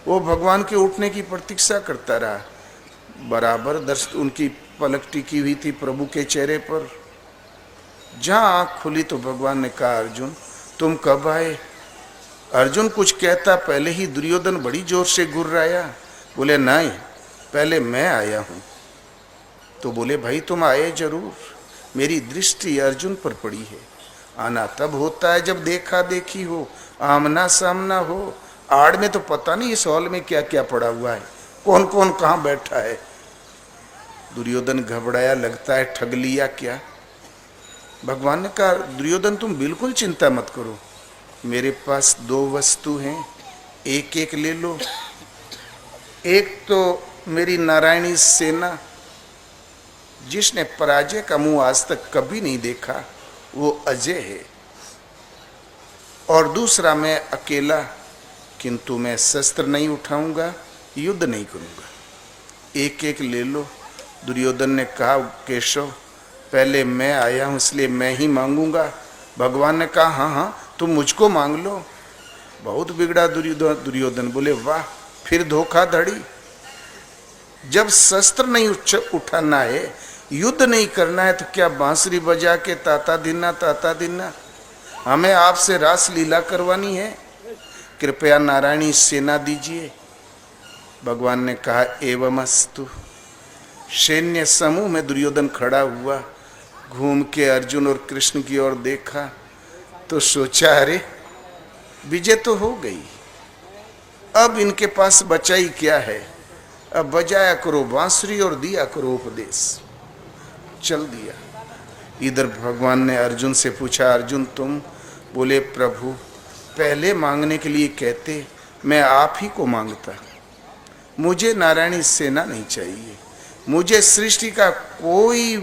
वो भगवान के उठने की प्रतीक्षा करता रहा। बराबर दर्शन उनकी पलक टिकी हुई थी प्रभु के चेहरे पर। जहां आंख खुली तो भगवान ने कहा, अर्जुन तुम कब आए? अर्जुन कुछ कहता पहले ही दुर्योधन बड़ी जोर से गुर्राया। बोले, नहीं, पहले मैं आया हूं। तो बोले, भाई तुम आए जरूर, मेरी दृष्टि अर्जुन पर पड़ी है। आना तब होता है जब देखा देखी हो, आमना सामना हो। आड़ में तो पता नहीं इस हॉल में क्या क्या पड़ा हुआ है, कौन कौन कहाँ बैठा है। दुर्योधन घबराया, लगता है ठग लिया क्या। भगवान ने कहा, दुर्योधन तुम बिल्कुल चिंता मत करो, मेरे पास दो वस्तु हैं, एक एक ले लो। एक तो मेरी नारायणी सेना, जिसने पराजय का मुंह आज तक कभी नहीं देखा, वो अजय है। और दूसरा मैं अकेला, किंतु मैं शस्त्र नहीं उठाऊंगा, युद्ध नहीं करूंगा। एक एक ले लो। दुर्योधन ने कहा, केशव पहले मैं आया हूं इसलिए मैं ही मांगूंगा। भगवान ने कहा, हाँ हाँ तुम मुझको मांग लो। बहुत बिगड़ा दुर्योधन। बोले, वाह, फिर धोखाधड़ी। जब शस्त्र नहीं उठाना है, युद्ध नहीं करना है, तो क्या बांसुरी बजा के ताता दिन्ना हमें आपसे रास लीला करवानी है? कृपया नारायणी सेना दीजिए। भगवान ने कहा, एवमस्तु। सैन्य समूह में दुर्योधन खड़ा हुआ, घूम के अर्जुन और कृष्ण की ओर देखा तो सोचा, अरे विजय तो हो गई, अब इनके पास बचा ही क्या है। अब बजाया करो बांसुरी और दिया करो उपदेश। चल दिया। इधर भगवान ने अर्जुन से पूछा, अर्जुन तुम? बोले, प्रभु पहले मांगने के लिए कहते, मैं आप ही को मांगता। मुझे नारायणी सेना नहीं चाहिए, मुझे सृष्टि का कोई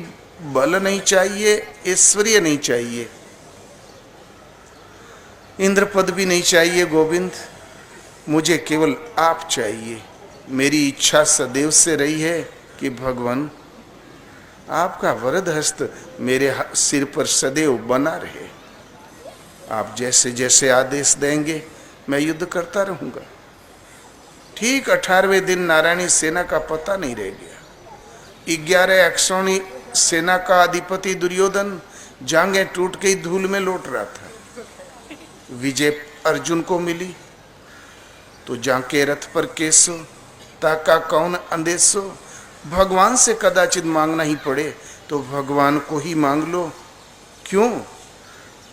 बल नहीं चाहिए, ऐश्वर्य नहीं चाहिए, इंद्र पद भी नहीं चाहिए गोविंद, मुझे केवल आप चाहिए। मेरी इच्छा सदैव से रही है कि भगवान आपका वरद हस्त मेरे सिर पर सदैव बना रहे। आप जैसे जैसे आदेश देंगे मैं युद्ध करता रहूंगा। ठीक 18वें दिन नारायणी सेना का पता नहीं रह गया। 11 अक्षौणी सेना का अधिपति दुर्योधन जांघें टूट के धूल में लौट रहा था। विजय अर्जुन को मिली तो जाके रथ पर केसो, ताका कौन अंदेशो। भगवान से कदाचित मांगना ही पड़े तो भगवान को ही मांग लो। क्यों?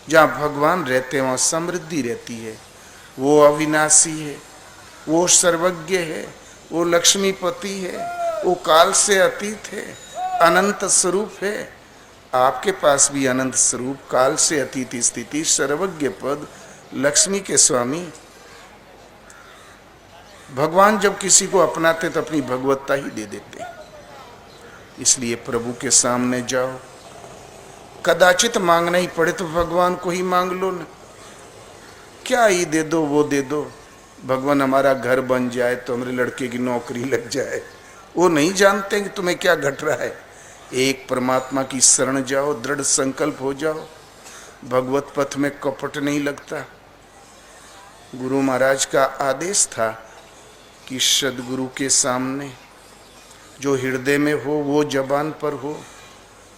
जहाँ भगवान रहते हैं वहाँ समृद्धि रहती है। वो अविनाशी है, वो सर्वज्ञ है, वो लक्ष्मीपति है, वो काल से अतीत है, अनंत स्वरूप है। आपके पास भी अनंत स्वरूप, काल से अतीत स्थिति, सर्वज्ञ पद, लक्ष्मी के स्वामी। भगवान जब किसी को अपनाते तो अपनी भगवत्ता ही दे देते। इसलिए प्रभु के सामने जाओ, कदाचित मांगना ही पड़े तो भगवान को ही मांग लो ना। क्या ही दे दो, वो दे दो, भगवान हमारा घर बन जाए तो हमारे लड़के की नौकरी लग जाए, वो नहीं जानते कि तुम्हें क्या घट रहा है। एक परमात्मा की शरण जाओ, दृढ़ संकल्प हो जाओ, भगवत पथ में कपट नहीं लगता। गुरु महाराज का आदेश था कि सदगुरु के सामने जो हृदय में हो वो जबान पर हो,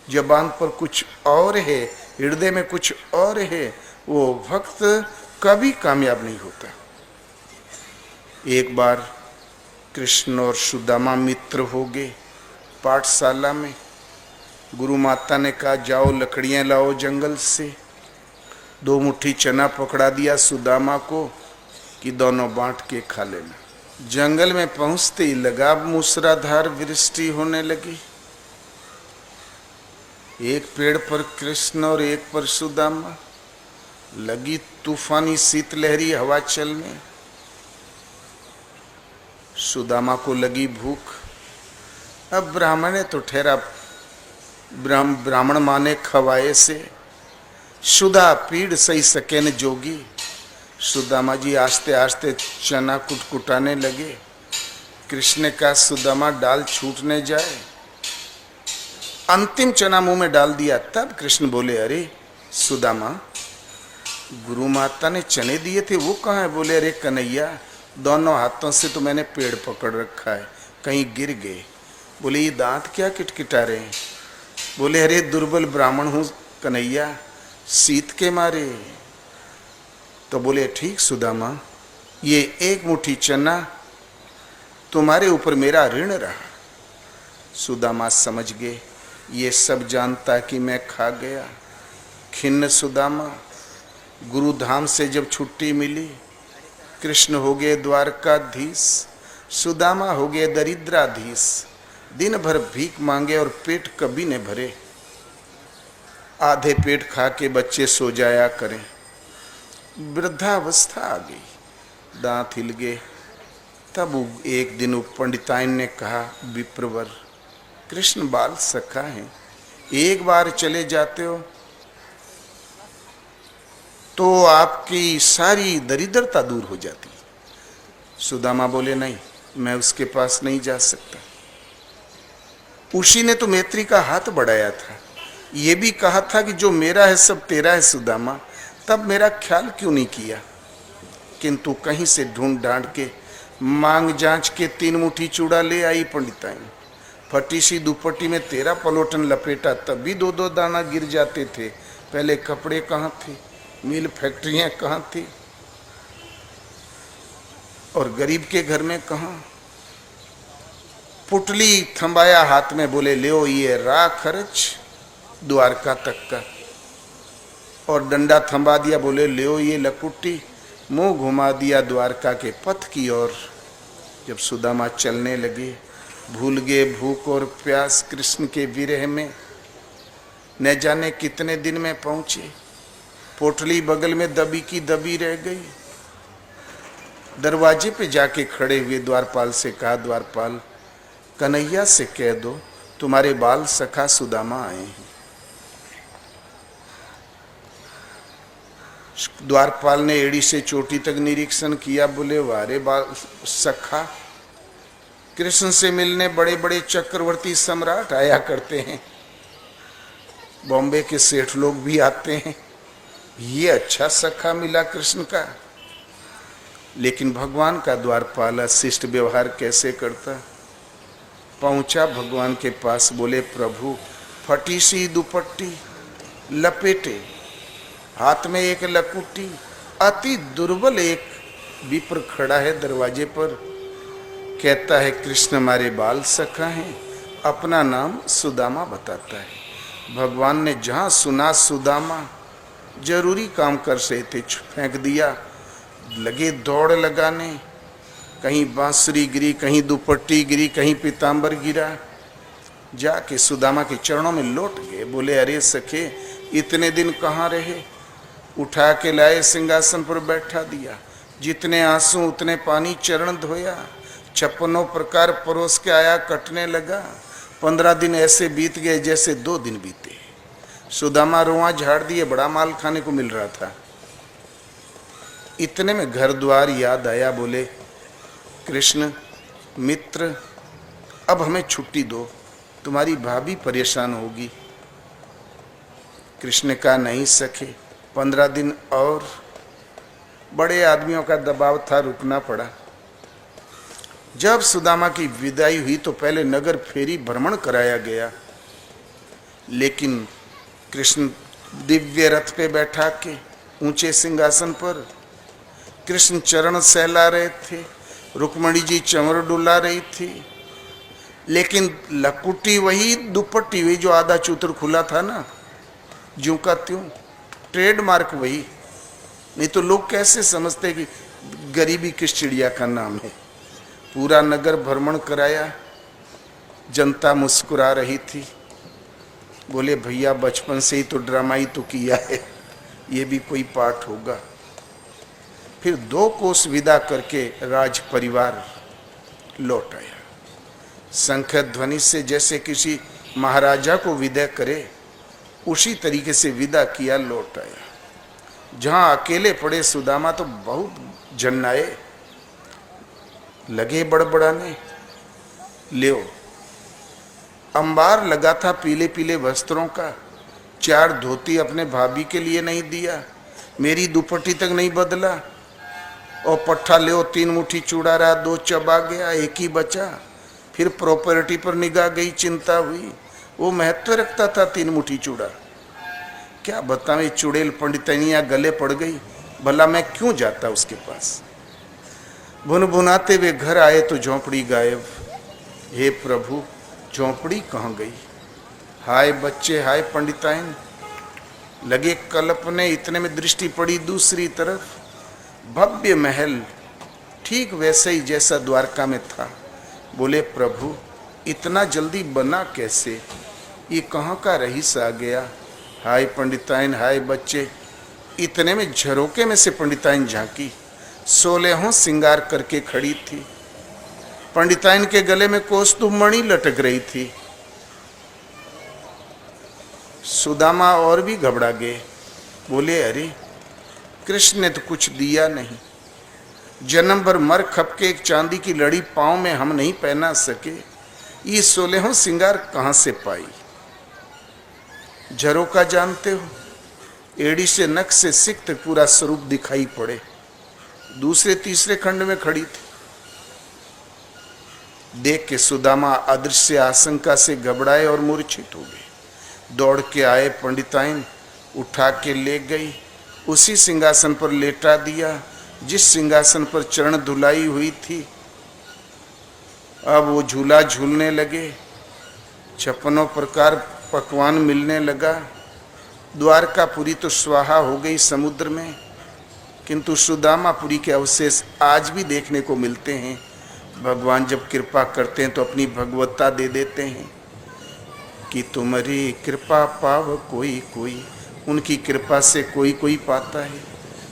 जबान पर कुछ और है, हृदय में कुछ और है, वो भक्त कभी कामयाब नहीं होता। एक बार कृष्ण और सुदामा मित्र हो गए पाठशाला में। गुरु माता ने कहा जाओ लकड़ियां लाओ जंगल से। 2 मुट्ठी चना पकड़ा दिया सुदामा को कि दोनों बांट के खा लेना। जंगल में पहुंचते ही लगा मूसलाधार वृष्टि होने लगी। एक पेड़ पर कृष्ण और एक पर सुदामा, लगी तूफानी शीतलहरी हवा चलने। सुदामा को लगी भूख। अब ब्राह्मण ने तो ठहरा, ब्राह्मण माने खवाए से, सुधा पीड़ सही सके न जोगी। सुदामा जी आस्ते आस्ते चना कुटकुटाने लगे। कृष्ण का सुदामा डाल छूटने जाए, अंतिम चना मुंह में डाल दिया। तब कृष्ण बोले अरे सुदामा, गुरु माता ने चने दिए थे वो कहाँ है? बोले अरे कन्हैया, दोनों हाथों से तो मैंने पेड़ पकड़ रखा है, कहीं गिर गए। बोले ये दांत क्या किटकिटा रहे हैं? बोले अरे दुर्बल ब्राह्मण हूँ कन्हैया, शीत के मारे। तो बोले ठीक सुदामा, ये 1 मुट्ठी चना तुम्हारे ऊपर मेरा ऋण रहा। सुदामा समझ गए ये सब जानता कि मैं खा गया। खिन्न सुदामा, गुरु धाम से जब छुट्टी मिली, कृष्ण हो गए द्वारकाधीश, सुदामा हो गए दरिद्राधीश। दिन भर भीख मांगे और पेट कभी न भरे। आधे पेट खा के बच्चे सो जाया करें। वृद्धावस्था आ गई, दांत हिल गए। तब एक दिन पंडिताइन ने कहा विप्रवर, कृष्ण बाल सखा है, एक बार चले जाते हो तो आपकी सारी दरिद्रता दूर हो जाती। सुदामा बोले नहीं, मैं उसके पास नहीं जा सकता। उसी ने तो मैत्री का हाथ बढ़ाया था, ये भी कहा था कि जो मेरा है सब तेरा है सुदामा, तब मेरा ख्याल क्यों नहीं किया? किंतु कहीं से ढूंढ ढांड के मांग जांच के 3 मुट्ठी चूड़ा ले आई पंडिताइन। फटी सी दुपट्टी में 13 पलोटन लपेटा, तब भी 2-2 दाना गिर जाते थे। पहले कपड़े कहाँ थे, मिल फैक्ट्रियां कहाँ थी, और गरीब के घर में कहाँ। पुटली थंबाया हाथ में, बोले ले ये रा खर्च द्वारका तक का, और डंडा थंबा दिया, बोले ले ये लकुट्टी, मुंह घुमा दिया द्वारका के पथ की ओर। जब सुदामा चलने लगे, भूल गए भूख और प्यास कृष्ण के विरह में। न जाने कितने दिन में पहुंचे, पोटली बगल में दबी की दबी रह गई। दरवाजे पे जाके खड़े हुए द्वारपाल से कहा, द्वारपाल कन्हैया से कह दो तुम्हारे बाल सखा सुदामा आए हैं। द्वारपाल ने एड़ी से चोटी तक निरीक्षण किया। बोले वारे बाल सखा, कृष्ण से मिलने बड़े बड़े चक्रवर्ती सम्राट आया करते हैं, बॉम्बे के सेठ लोग भी आते हैं, ये अच्छा सखा मिला कृष्ण का। लेकिन भगवान का द्वारपाल शिष्ट व्यवहार कैसे करता। पहुंचा भगवान के पास, बोले प्रभु फटी सी दुपट्टी लपेटे, हाथ में एक लकुटी, अति दुर्बल एक विप्र खड़ा है दरवाजे पर। कहता है कृष्ण हमारे बाल सखा हैं, अपना नाम सुदामा बताता है। भगवान ने जहाँ सुना सुदामा जरूरी काम कर रहे थे, फेंक दिया। लगे दौड़ लगाने, कहीं बांसुरी गिरी, कहीं दुपट्टी गिरी, कहीं पीताम्बर गिरा। जाके सुदामा के चरणों में लौट गए, बोले अरे सखे इतने दिन कहाँ रहे। उठा के लाए, सिंहासन पर बैठा दिया, जितने आंसू उतने पानी, चरण धोया, 56 प्रकार परोस के आया, कटने लगा। 15 दिन ऐसे बीत गए जैसे 2 दिन बीते। सुदामा रोआ झाड़ दिए, बड़ा माल खाने को मिल रहा था। इतने में घर द्वार याद आया, बोले कृष्ण मित्र अब हमें छुट्टी दो, तुम्हारी भाभी परेशान होगी। कृष्ण का नहीं सके, 15 दिन और। बड़े आदमियों का दबाव था, रुकना पड़ा। जब सुदामा की विदाई हुई तो पहले नगर फेरी भ्रमण कराया गया, लेकिन कृष्ण दिव्य रथ पे बैठा के ऊंचे सिंहासन पर कृष्ण चरण सहला रहे थे, रुक्मणी जी चंवर डुला रही थी, लेकिन लकुटी वही, दुपट्टी वही जो आधा चूतर खुला था ना, ज्यों का त्यों, ट्रेडमार्क वही। नहीं तो लोग कैसे समझते कि गरीबी किस चिड़िया का नाम है। पूरा नगर भ्रमण कराया, जनता मुस्कुरा रही थी। बोले भैया बचपन से ही तो ड्रामा ही तो किया है, ये भी कोई पाठ होगा। फिर 2 कोस विदा करके राज परिवार लौट आया। शंख ध्वनि से जैसे किसी महाराजा को विदा करे, उसी तरीके से विदा किया, लौट आया। जहां अकेले पड़े सुदामा तो बहुत जन्नाए, लगे बड़बड़ाने। लियो अंबार लगा था पीले पीले वस्त्रों का, 4 धोती अपने भाभी के लिए नहीं दिया, मेरी दुपट्टी तक नहीं बदला, और पट्ठा ले 3 मुट्ठी चूड़ा रहा, 2 चबा गया, 1 ही बचा। फिर प्रॉपर्टी पर निगाह गई, चिंता हुई, वो महत्व रखता था 3 मुट्ठी चूड़ा। क्या बतावें, चुड़ैल पंडितनिया गले पड़ गई, भला मैं क्यों जाता उसके पास। भुन भुनाते हुए घर आए तो झोंपड़ी गायब। हे प्रभु झोंपड़ी कहाँ गई। हाय बच्चे, हाय पंडिताइन, लगे कल्पने। इतने में दृष्टि पड़ी दूसरी तरफ, भव्य महल ठीक वैसे ही जैसा द्वारका में था। बोले प्रभु इतना जल्दी बना कैसे, ये कहाँ का रईस आ गया। हाय पंडिताइन, हाय बच्चे। इतने में झरोके में से पंडिताइन झांकी, 16 श्रृंगार करके खड़ी थी। पंडिताइन के गले में कौस्तुभ मणि लटक रही थी। सुदामा और भी घबरा गए, बोले अरे कृष्ण ने तो कुछ दिया नहीं, जन्म भर मर खप के एक चांदी की लड़ी पांव में हम नहीं पहना सके, ये 16 श्रृंगार कहां से पाई। झरोका जानते हो, एड़ी से नख से सिक्त पूरा स्वरूप दिखाई पड़े। दूसरे तीसरे खंड में खड़ी थी। देख के सुदामा अदृश्य आशंका से घबराए और मूर्छित हो गए। दौड़ के आए पंडिताइन, उठा के ले गई, उसी सिंहासन पर लेटा दिया जिस सिंहासन पर चरण धुलाई हुई थी। अब वो झूला झूलने लगे, 56 प्रकार पकवान मिलने लगा। द्वारकापुरी तो स्वाहा हो गई समुद्र में, किंतु सुदामापुरी के अवशेष आज भी देखने को मिलते हैं। भगवान जब कृपा करते हैं तो अपनी भगवत्ता दे देते हैं कि तुम्हारी कृपा पाव कोई कोई, उनकी कृपा से कोई कोई पाता है।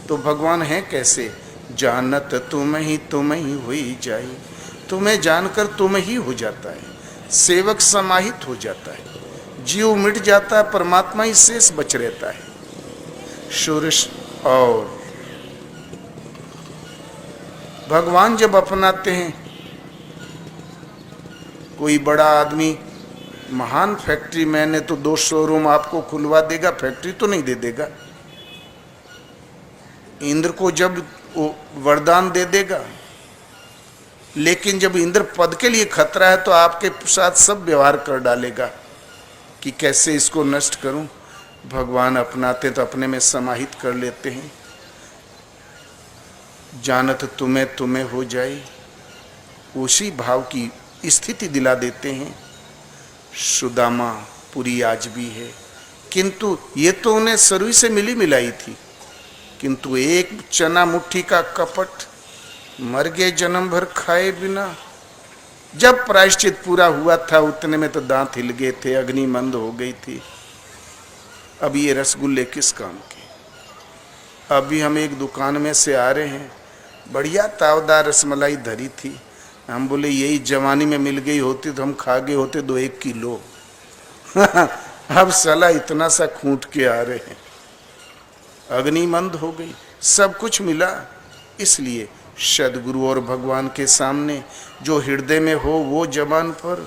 तो भगवान है कैसे, जानत तुम ही हुई जाई, तुम्हें जानकर तुम ही हो जाता है, सेवक समाहित हो जाता है, जीव मिट जाता है, परमात्मा ही शेष बच रहता है। शूरश और भगवान जब अपनाते हैं, कोई बड़ा आदमी महान फैक्ट्री मैन है तो 2 शोरूम आपको खुलवा देगा, फैक्ट्री तो नहीं दे देगा। इंद्र को जब वो वरदान दे देगा, लेकिन जब इंद्र पद के लिए खतरा है तो आपके साथ सब व्यवहार कर डालेगा कि कैसे इसको नष्ट करूं। भगवान अपनाते तो अपने में समाहित कर लेते हैं। जानत तुम्हें हो जाए, उसी भाव की स्थिति दिला देते हैं। सुदामा पुरी आज भी है, किंतु ये तो उन्हें सरुई से मिली मिलाई थी किंतु एक चना मुट्ठी का कपट, मर गए जन्म भर खाए बिना। जब प्रायश्चित पूरा हुआ था उतने में तो दांत हिल गए थे, अग्नि मंद हो गई थी। अब ये रसगुल्ले किस काम के? अभी हम एक दुकान में से आ रहे हैं, बढ़िया तावदार रसमलाई धरी थी। हम बोले यही जवानी में मिल गई होती तो हम खा गए होते 2-1 किलो। अब साला इतना सा खूंट के आ रहे हैं। अग्नि मंद हो गई, सब कुछ मिला। इसलिए सदगुरु और भगवान के सामने जो हृदय में हो वो जबान पर,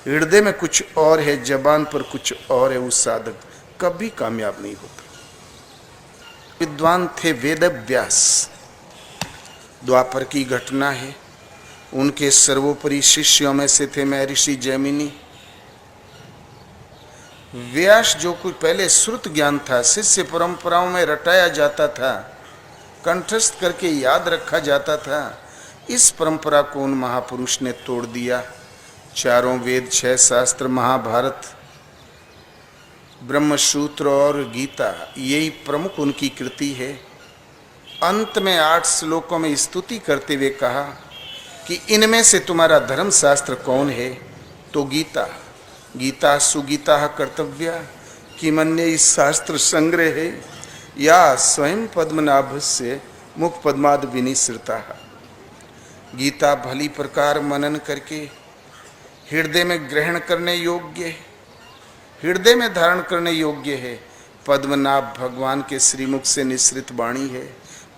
हृदय में कुछ और है, जबान पर कुछ और है, उस साधक कभी कामयाब नहीं होता। विद्वान थे वेद व्यास, द्वापर की घटना है। उनके सर्वोपरि शिष्यों में से थे महर्षि जैमिनी। व्यास जो कुछ पहले श्रुत ज्ञान था, शिष्य परंपराओं में रटाया जाता था, कंठस्थ करके याद रखा जाता था, इस परंपरा को उन महापुरुष ने तोड़ दिया। 4 वेद, 6 शास्त्र, महाभारत, ब्रह्मसूत्र और गीता, यही प्रमुख उनकी कृति है। अंत में 8 श्लोकों में स्तुति करते हुए कहा कि इनमें से तुम्हारा धर्म शास्त्र कौन है? तो गीता। गीता सुगीता कर्तव्या कि मन्ये इस शास्त्र संग्रह है या स्वयं पद्मनाभ से मुख पद्माद विनिसृता। गीता भली प्रकार मनन करके हृदय में ग्रहण करने योग्य है, हृदय में धारण करने योग्य है। पद्मनाभ भगवान के श्रीमुख से निसृत वाणी है।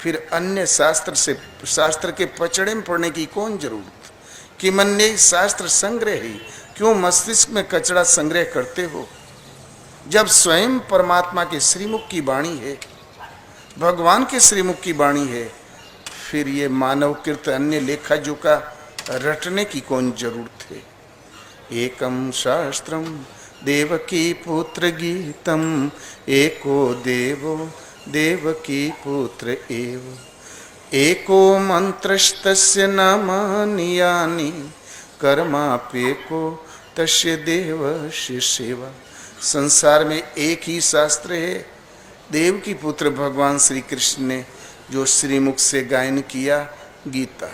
फिर अन्य शास्त्र के पचड़े में पड़ने की कौन जरूरत? कि मन्ये शास्त्र संग्रह ही, क्यों मस्तिष्क में कचरा संग्रह करते हो? जब स्वयं परमात्मा के श्रीमुख की वाणी है, भगवान के श्रीमुख की वाणी है, फिर ये मानव कृत अन्य लेखा जोखा रटने की कौन जरूरत है? एकम शास्त्रम देवकी पुत्र गीतम, एको देवो देवकी पुत्र एव, एको मंत्रस्तस्य नामानि यानि, कर्माप्येको तस्य देवस्य सेवा। संसार में एक ही शास्त्र है, देव की पुत्र भगवान श्री कृष्ण ने जो श्रीमुख से गायन किया, गीता।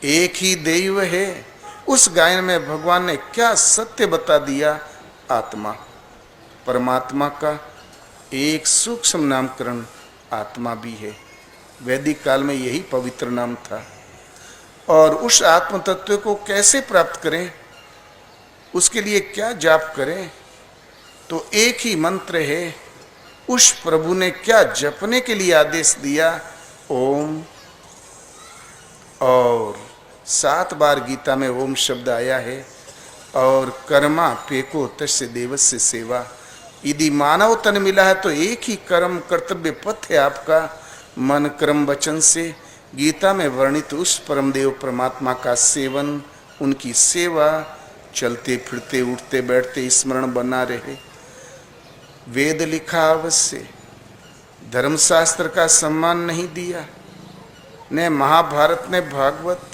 एक ही देव है, उस गायन में भगवान ने क्या सत्य बता दिया? आत्मा, परमात्मा का एक सूक्ष्म नामकरण आत्मा भी है। वैदिक काल में यही पवित्र नाम था। और उस आत्म तत्व को कैसे प्राप्त करें, उसके लिए क्या जाप करें? तो एक ही मंत्र है। उस प्रभु ने क्या जपने के लिए आदेश दिया? ओम। और 7 बार गीता में ओम शब्द आया है। और कर्मा पेको तस्य देवस्य सेवा। यदि मानव तन मिला है तो एक ही कर्म कर्तव्य पथ है आपका, मन कर्म वचन से गीता में वर्णित उस परमदेव परमात्मा का सेवन, उनकी सेवा, चलते फिरते उठते बैठते स्मरण बना रहे। वेद लिखा अवश्य, धर्मशास्त्र का सम्मान नहीं दिया, ने महाभारत ने भागवत,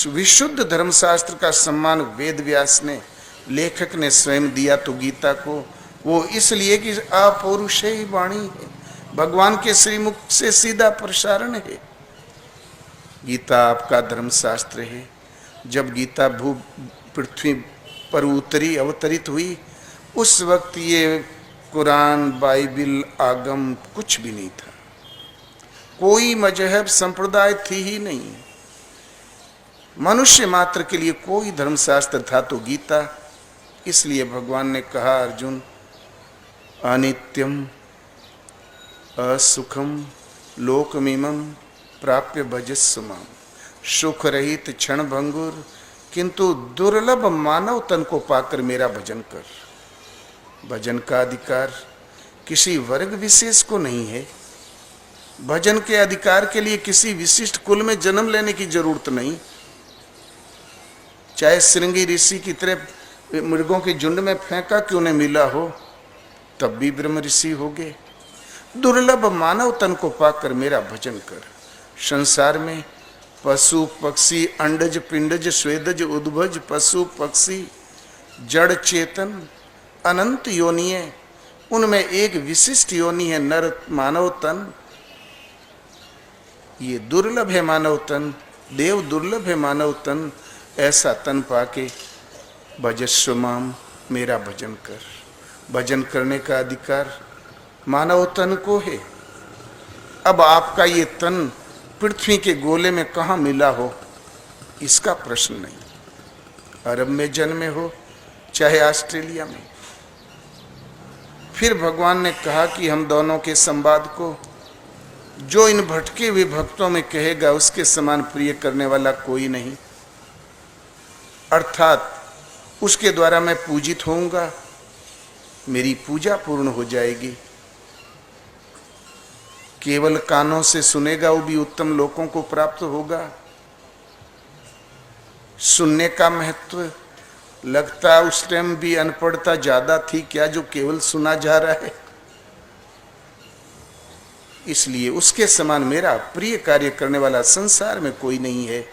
विशुद्ध धर्मशास्त्र का सम्मान वेद व्यास ने, लेखक ने स्वयं दिया। तो गीता को वो इसलिए कि अपौरुषेय वाणी है, भगवान के श्रीमुख से सीधा प्रसारण है। गीता आपका धर्मशास्त्र है। जब गीता भू पृथ्वी पर उतरी, अवतरित हुई, उस वक्त ये कुरान, बाइबिल, आगम कुछ भी नहीं था। कोई मजहब संप्रदाय थी ही नहीं। मनुष्य मात्र के लिए कोई धर्मशास्त्र था तो गीता। इसलिए भगवान ने कहा, अर्जुन, अनित्यम असुखम लोकमिमं प्राप्य भजस्व माम। सुख रहित क्षण भंगुर किंतु दुर्लभ मानव तन को पाकर मेरा भजन कर। भजन का अधिकार किसी वर्ग विशेष को नहीं है। भजन के अधिकार के लिए किसी विशिष्ट कुल में जन्म लेने की जरूरत नहीं। चाहे श्रृंगी ऋषि की तरह मृगों के झुंड में फेंका क्यों न मिला हो, तब भी ब्रह्म ऋषि हो गए। दुर्लभ मानव तन को पाकर मेरा भजन कर। संसार में पशु पक्षी, अंडज पिंडज स्वेदज उद्भज, पशु पक्षी, जड़ चेतन, अनंत योनिये, उनमें एक विशिष्ट योनि है नर मानव तन। ये दुर्लभ है मानव तन, देव दुर्लभ है मानव तन। ऐसा तन पाके भजस्व माम, मेरा भजन कर। भजन करने का अधिकार मानव तन को है। अब आपका ये तन पृथ्वी के गोले में कहाँ मिला हो, इसका प्रश्न नहीं। अरब में जन्मे हो चाहे ऑस्ट्रेलिया में। फिर भगवान ने कहा कि हम दोनों के संवाद को जो इन भटके हुए भक्तों में कहेगा, उसके समान प्रिय करने वाला कोई नहीं। अर्थात उसके द्वारा मैं पूजित होऊंगा, मेरी पूजा पूर्ण हो जाएगी। केवल कानों से सुनेगा वो भी उत्तम लोकों को प्राप्त होगा। सुनने का महत्व, लगता उस टाइम भी अनपढ़ता ज्यादा थी क्या जो केवल सुना जा रहा है। इसलिए उसके समान मेरा प्रिय कार्य करने वाला संसार में कोई नहीं है।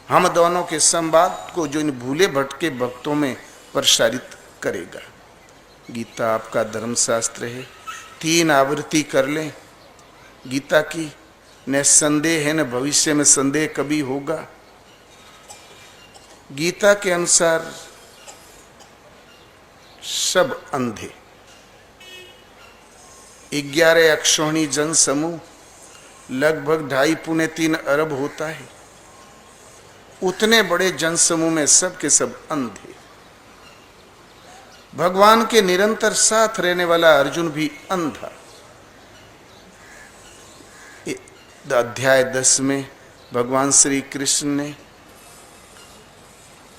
हम दोनों के संवाद को जो इन भूले भटके भक्तों में प्रसारित करेगा। गीता आपका धर्मशास्त्र है, 3 आवृत्ति कर लें गीता की। न संदेह है न भविष्य में संदेह कभी होगा। गीता के अनुसार सब अंधे। 11 अक्षौहिणी जन समूह, लगभग 2.5 पौने 3 अरब होता है। उतने बड़े जन समूह में सब के सब अंधे। भगवान के निरंतर साथ रहने वाला अर्जुन भी अंधा। अध्याय 10 में भगवान श्री कृष्ण ने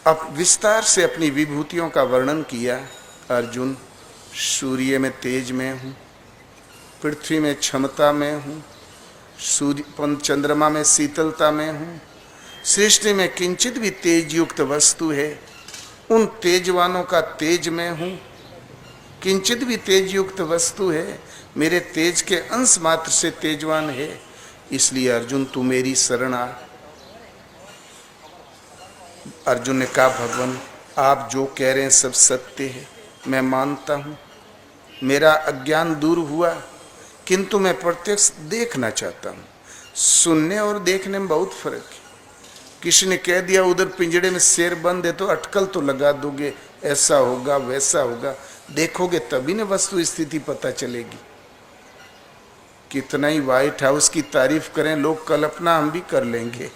अब विस्तार से अपनी विभूतियों का वर्णन किया। अर्जुन, सूर्य में तेज में हूँ, पृथ्वी में क्षमता में हूँ, सूर्य चंद्रमा में शीतलता में हूँ। सृष्टि में किंचित भी तेज युक्त वस्तु है, उन तेजवानों का तेज में हूँ। किंचित भी तेज युक्त वस्तु है, मेरे तेज के अंश मात्र से तेजवान है। इसलिए अर्जुन तू मेरी शरण आ। अर्जुन ने कहा, भगवान आप जो कह रहे हैं सब सत्य है, मैं मानता हूँ। मेरा अज्ञान दूर हुआ, किंतु मैं प्रत्यक्ष देखना चाहता हूँ। सुनने और देखने में बहुत फर्क है। किसी ने कह दिया उधर पिंजड़े में शेर बंद है तो अटकल तो लगा दोगे, ऐसा होगा वैसा होगा, देखोगे तभी न वस्तु स्थिति पता चलेगी। कितना ही व्हाइट हाउस की तारीफ करें लोग, कल्पना हम भी कर लेंगे।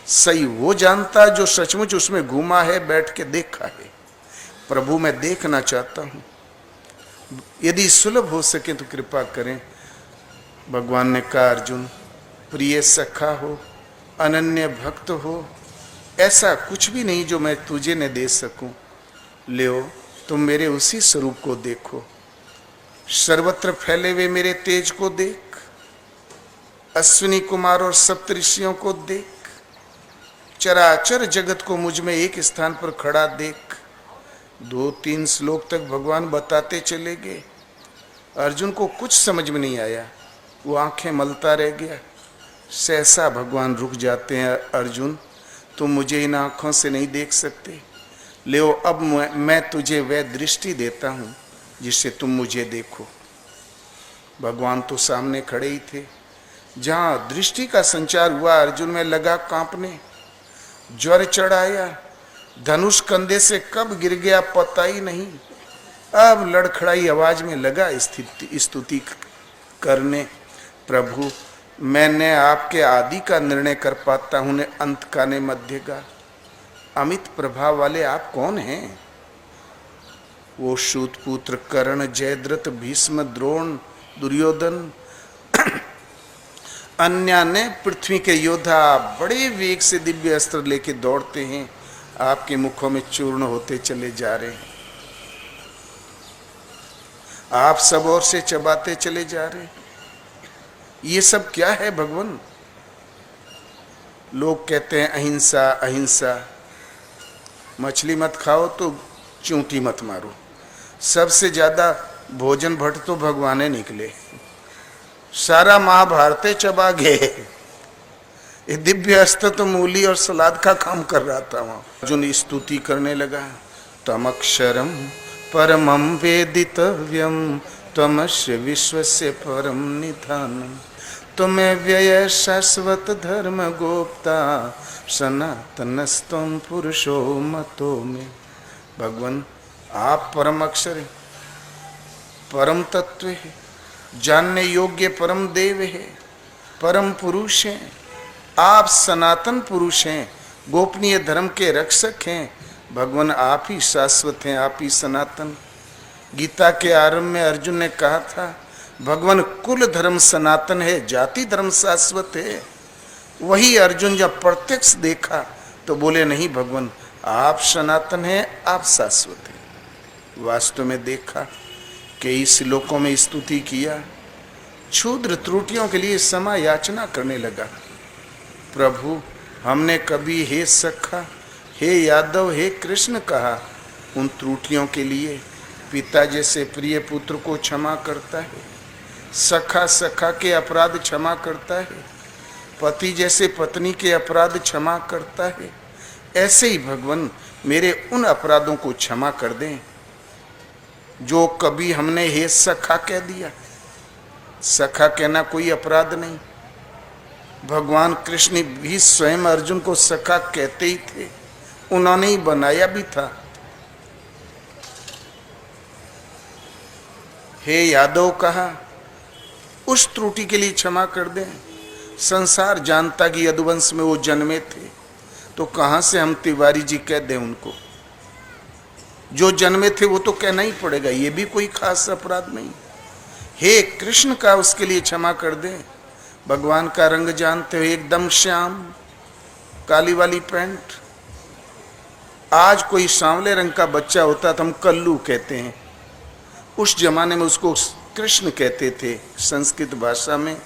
सही वो जानता जो सचमुच उसमें घूमा है, बैठ के देखा है। प्रभु मैं देखना चाहता हूँ, यदि सुलभ हो सके तो कृपा करें। भगवान ने कहा, अर्जुन प्रिय सखा हो, अनन्य भक्त हो, ऐसा कुछ भी नहीं जो मैं तुझे न दे सकूं। ले तुम मेरे उसी स्वरूप को देखो। सर्वत्र फैले हुए मेरे तेज को देख, अश्विनी कुमार और सप्तऋषियों को देख, चराचर जगत को मुझ में एक स्थान पर खड़ा देख। 2-3 श्लोक तक भगवान बताते चले गए। अर्जुन को कुछ समझ में नहीं आया, वो आंखें मलता रह गया। सहसा भगवान रुक जाते हैं, अर्जुन तुम मुझे इन आंखों से नहीं देख सकते। ले अब मैं तुझे वह दृष्टि देता हूं जिससे तुम मुझे देखो। भगवान तो सामने खड़े ही थे। जहां दृष्टि का संचार हुआ, अर्जुन में लगा कांपने, ज्वर चढ़ आया। धनुष कंधे से कब गिर गया पता ही नहीं। अब लड़खड़ाई आवाज में लगा स्तुति करने, प्रभु मैंने आपके आदि का निर्णय कर पाता हूं, ने अंत का ने मध्य का। अमित प्रभाव वाले आप कौन हैं? वो सूतपुत्र कर्ण, जयद्रथ, भीष्म, द्रोण, दुर्योधन, अन्य ने पृथ्वी के योद्धा बड़े वेग से दिव्य अस्त्र लेके दौड़ते हैं, आपके मुखों में चूर्ण होते चले जा रहे हैं। आप सब ओर से चबाते चले जा रहे हैं। ये सब क्या है भगवान? लोग कहते हैं अहिंसा अहिंसा। मछली मत खाओ तो चूंटी मत मारो। सबसे ज्यादा भोजन भट्ट तो भगवाने निकले, सारा महाभारत चबा गए। ये दिव्य अस्त्र तो मूली और सलाद का काम कर रहा था वहां। अर्जुन स्तुति करने लगा, तमक्षरम परमं वेदितव्यम त्वमस्य विश्वस्य परम निधानम, तुम्हें व्यय शाश्वत धर्म गोप्ता, सनातनस्तम पुरुषो मतो में। भगवान आप परम अक्षर है, परम तत्व है, जानने योग्य परम देव है, परम पुरुष हैं। आप सनातन पुरुष हैं, गोपनीय धर्म के रक्षक हैं। भगवान आप ही शाश्वत हैं, आप ही सनातन। गीता के आरंभ में अर्जुन ने कहा था भगवान कुल धर्म सनातन है, जाति धर्म शाश्वत है। वही अर्जुन जब प्रत्यक्ष देखा तो बोले नहीं भगवान आप सनातन हैं, आप शाश्वत हैं। वास्तव में देखा कई श्लोकों में स्तुति किया, क्षुद्र त्रुटियों के लिए क्षमा याचना करने लगा। प्रभु हमने कभी हे सखा, हे यादव, हे कृष्ण कहा, उन त्रुटियों के लिए पिता जैसे प्रिय पुत्र को क्षमा करता है, सखा सखा के अपराध क्षमा करता है, पति जैसे पत्नी के अपराध क्षमा करता है। ऐसे ही भगवान मेरे उन अपराधों को क्षमा कर दें जो कभी हमने हे सखा कह दिया। सखा कहना कोई अपराध नहीं। भगवान कृष्ण भी स्वयं अर्जुन को सखा कहते ही थे, उन्होंने ही बनाया भी था। हे यादव कहा, उस त्रुटि के लिए क्षमा कर दें। संसार जानता कि यदुवंश में वो जन्मे थे, तो कहां से हम तिवारी जी कह दें उनको। जो जन्मे थे वो तो कहना ही पड़ेगा, ये भी कोई खास अपराध नहीं। हे कृष्ण का उसके लिए क्षमा कर दें। भगवान का रंग जानते हो, एकदम श्याम, काली वाली पैंट। आज कोई सांवले रंग का बच्चा होता तो हम कल्लू कहते हैं, उस जमाने में उसको कृष्ण कहते थे संस्कृत भाषा में।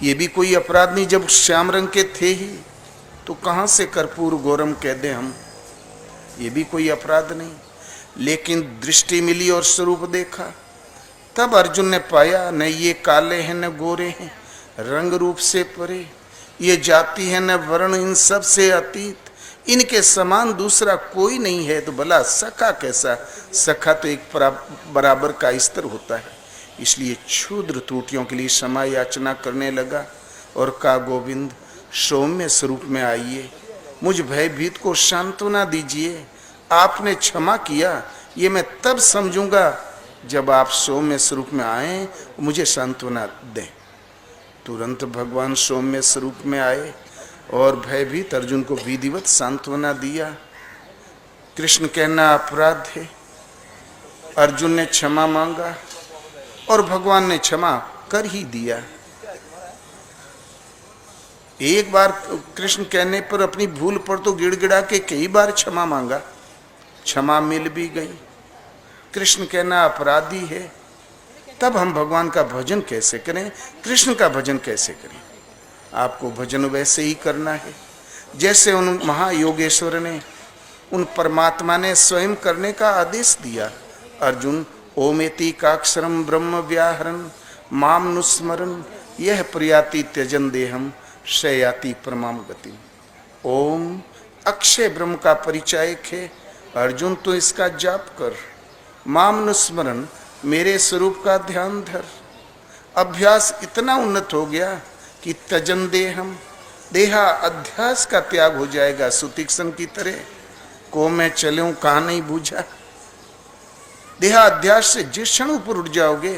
ये भी कोई अपराध नहीं, जब श्याम रंग के थे ही, तो कहां से कर्पूर गौरम कह दें हम, ये भी कोई अपराध नहीं। लेकिन दृष्टि मिली और स्वरूप देखा, तब अर्जुन ने पाया न ये काले हैं न गोरे हैं, रंग रूप से परे, ये जाति है न वर्ण, इन सब से अतीत, इनके समान दूसरा कोई नहीं है। तो भला सखा कैसा? सखा तो एक बराबर का स्तर होता है। इसलिए क्षुद्र त्रुटियों के लिए क्षमा याचना करने लगा और कहा गोविंद सौम्य स्वरूप में आइए, मुझ भयभीत को सांत्वना दीजिए। आपने क्षमा किया ये मैं तब समझूंगा जब आप सौम्य स्वरूप में आए, मुझे सांत्वना दें। तुरंत भगवान सौम्य स्वरूप में आए और भयभीत अर्जुन को विधिवत सांत्वना दिया। कृष्ण कहना अपराध है, अर्जुन ने क्षमा मांगा और भगवान ने क्षमा कर ही दिया। एक बार कृष्ण कहने पर, अपनी भूल पर तो गिड़गिड़ा के कई बार क्षमा मांगा, क्षमा मिल भी गई। कृष्ण कहना अपराधी है, तब हम भगवान का भजन कैसे करें, कृष्ण का भजन कैसे करें? आपको भजन वैसे ही करना है जैसे उन महायोगेश्वर ने, उन परमात्मा ने स्वयं करने का आदेश दिया। अर्जुन ओमेति काक्षरम ब्रह्म व्याहरन माम नुस्मरन यह प्रियाति त्यजन देहम शयाति परमाम गति। ओम अक्षय ब्रह्म का परिचायक है अर्जुन, तो इसका जाप कर। माम नुस्मरन मेरे स्वरूप का ध्यान धर। अभ्यास इतना उन्नत हो गया कि त्यजन देहम, देहा अध्यास का त्याग हो जाएगा। सुतीक्ष्ण की तरह को मैं चलूं कहाँ नहीं बूझा। देहा अध्यास से जिस क्षण ऊपर उठ जाओगे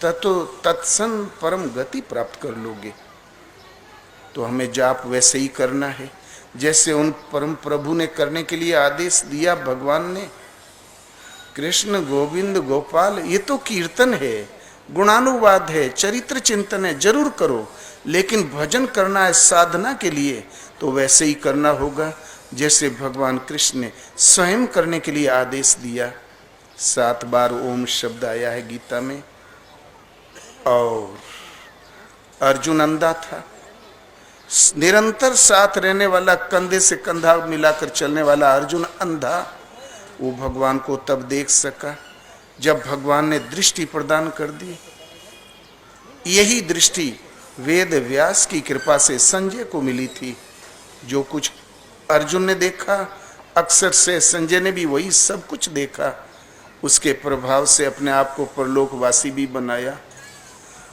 ततो तत्सन परम गति प्राप्त कर लोगे। तो हमें जाप वैसे ही करना है जैसे उन परम प्रभु ने करने के लिए आदेश दिया भगवान ने। कृष्ण गोविंद गोपाल ये तो कीर्तन है, गुणानुवाद है, चरित्र चिंतन है, जरूर करो। लेकिन भजन करना है साधना के लिए, तो वैसे ही करना होगा जैसे भगवान कृष्ण ने स्वयं करने के लिए आदेश दिया। 7 बार ओम शब्द आया है गीता में। और अर्जुन अंधा था, निरंतर साथ रहने वाला, कंधे से कंधा मिलाकर चलने वाला अर्जुन अंधा, वो भगवान को तब देख सका जब भगवान ने दृष्टि प्रदान कर दी। यही दृष्टि वेद व्यास की कृपा से संजय को मिली थी। जो कुछ अर्जुन ने देखा, अक्सर से संजय ने भी वही सब कुछ देखा। उसके प्रभाव से अपने आप को परलोकवासी भी बनाया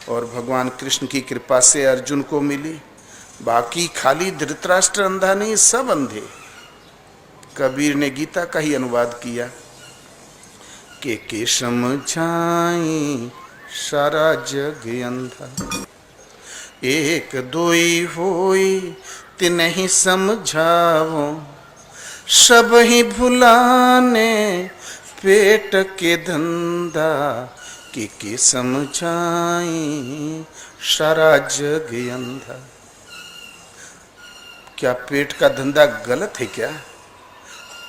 और भगवान कृष्ण की कृपा से अर्जुन को मिली। बाकी खाली धृतराष्ट्र अंधा नहीं, सब अंधे। कबीर ने गीता का ही अनुवाद किया के समझाई सारा जग अंधा, एक दोई होई तिन्हि समझावो, सब ही भुलाने पेट के धंधा, के समझाई सारा जग अंधा। क्या पेट का धंधा गलत है क्या?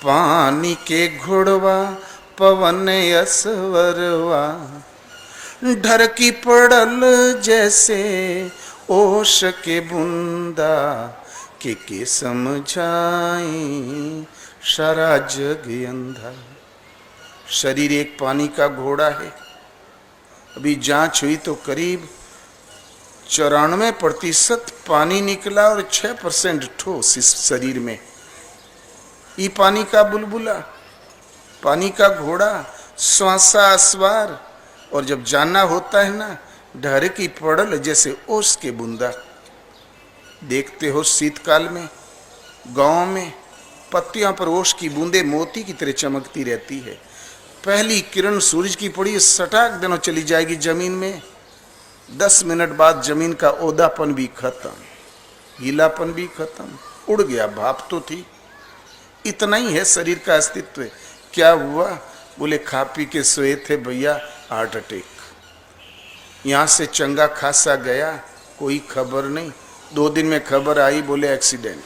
पानी के घोड़वा पवन असवरवा, ढर की पड़ल जैसे ओश के बूंदा, के समझाई सारा जग अंधा। शरीर एक पानी का घोड़ा है। अभी जांच हुई तो करीब 94% पानी निकला और 6% ठोस इस शरीर में। ये पानी का बुलबुला, पानी का घोड़ा, श्वासा अस्वार, और जब जाना होता है ना, ढर की पड़ल जैसे ओस के बूंदा। देखते हो शीतकाल में गांव में पत्तियों पर ओस की बूंदे मोती की तरह चमकती रहती है। पहली किरण सूरज की पड़ी, सटाक देना चली जाएगी जमीन में, 10 मिनट बाद जमीन का ओदापन भी खत्म, गीलापन भी खत्म, उड़ गया। भाप तो थी। इतना ही है शरीर का अस्तित्व। क्या हुआ? बोले खा पी के सोए थे भैया, हार्ट अटैक। यहां से चंगा खासा गया, कोई खबर नहीं। 2 दिन में खबर आई, बोले एक्सीडेंट।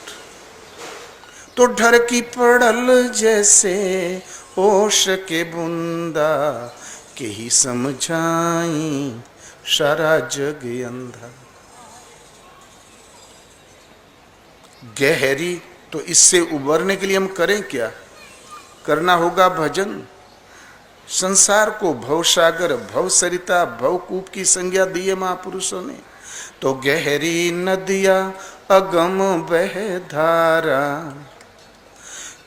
तो ढर की पड़ल जैसे ओश के बूंदा, के ही समझाई सारा जग अंधा। गहरी, तो इससे उबरने के लिए हम करें क्या? करना होगा भजन। संसार को भवसागर, भवसरिता, भवकूप की संज्ञा दी है महापुरुषों ने। तो गहरी नदिया अगम बह धारा,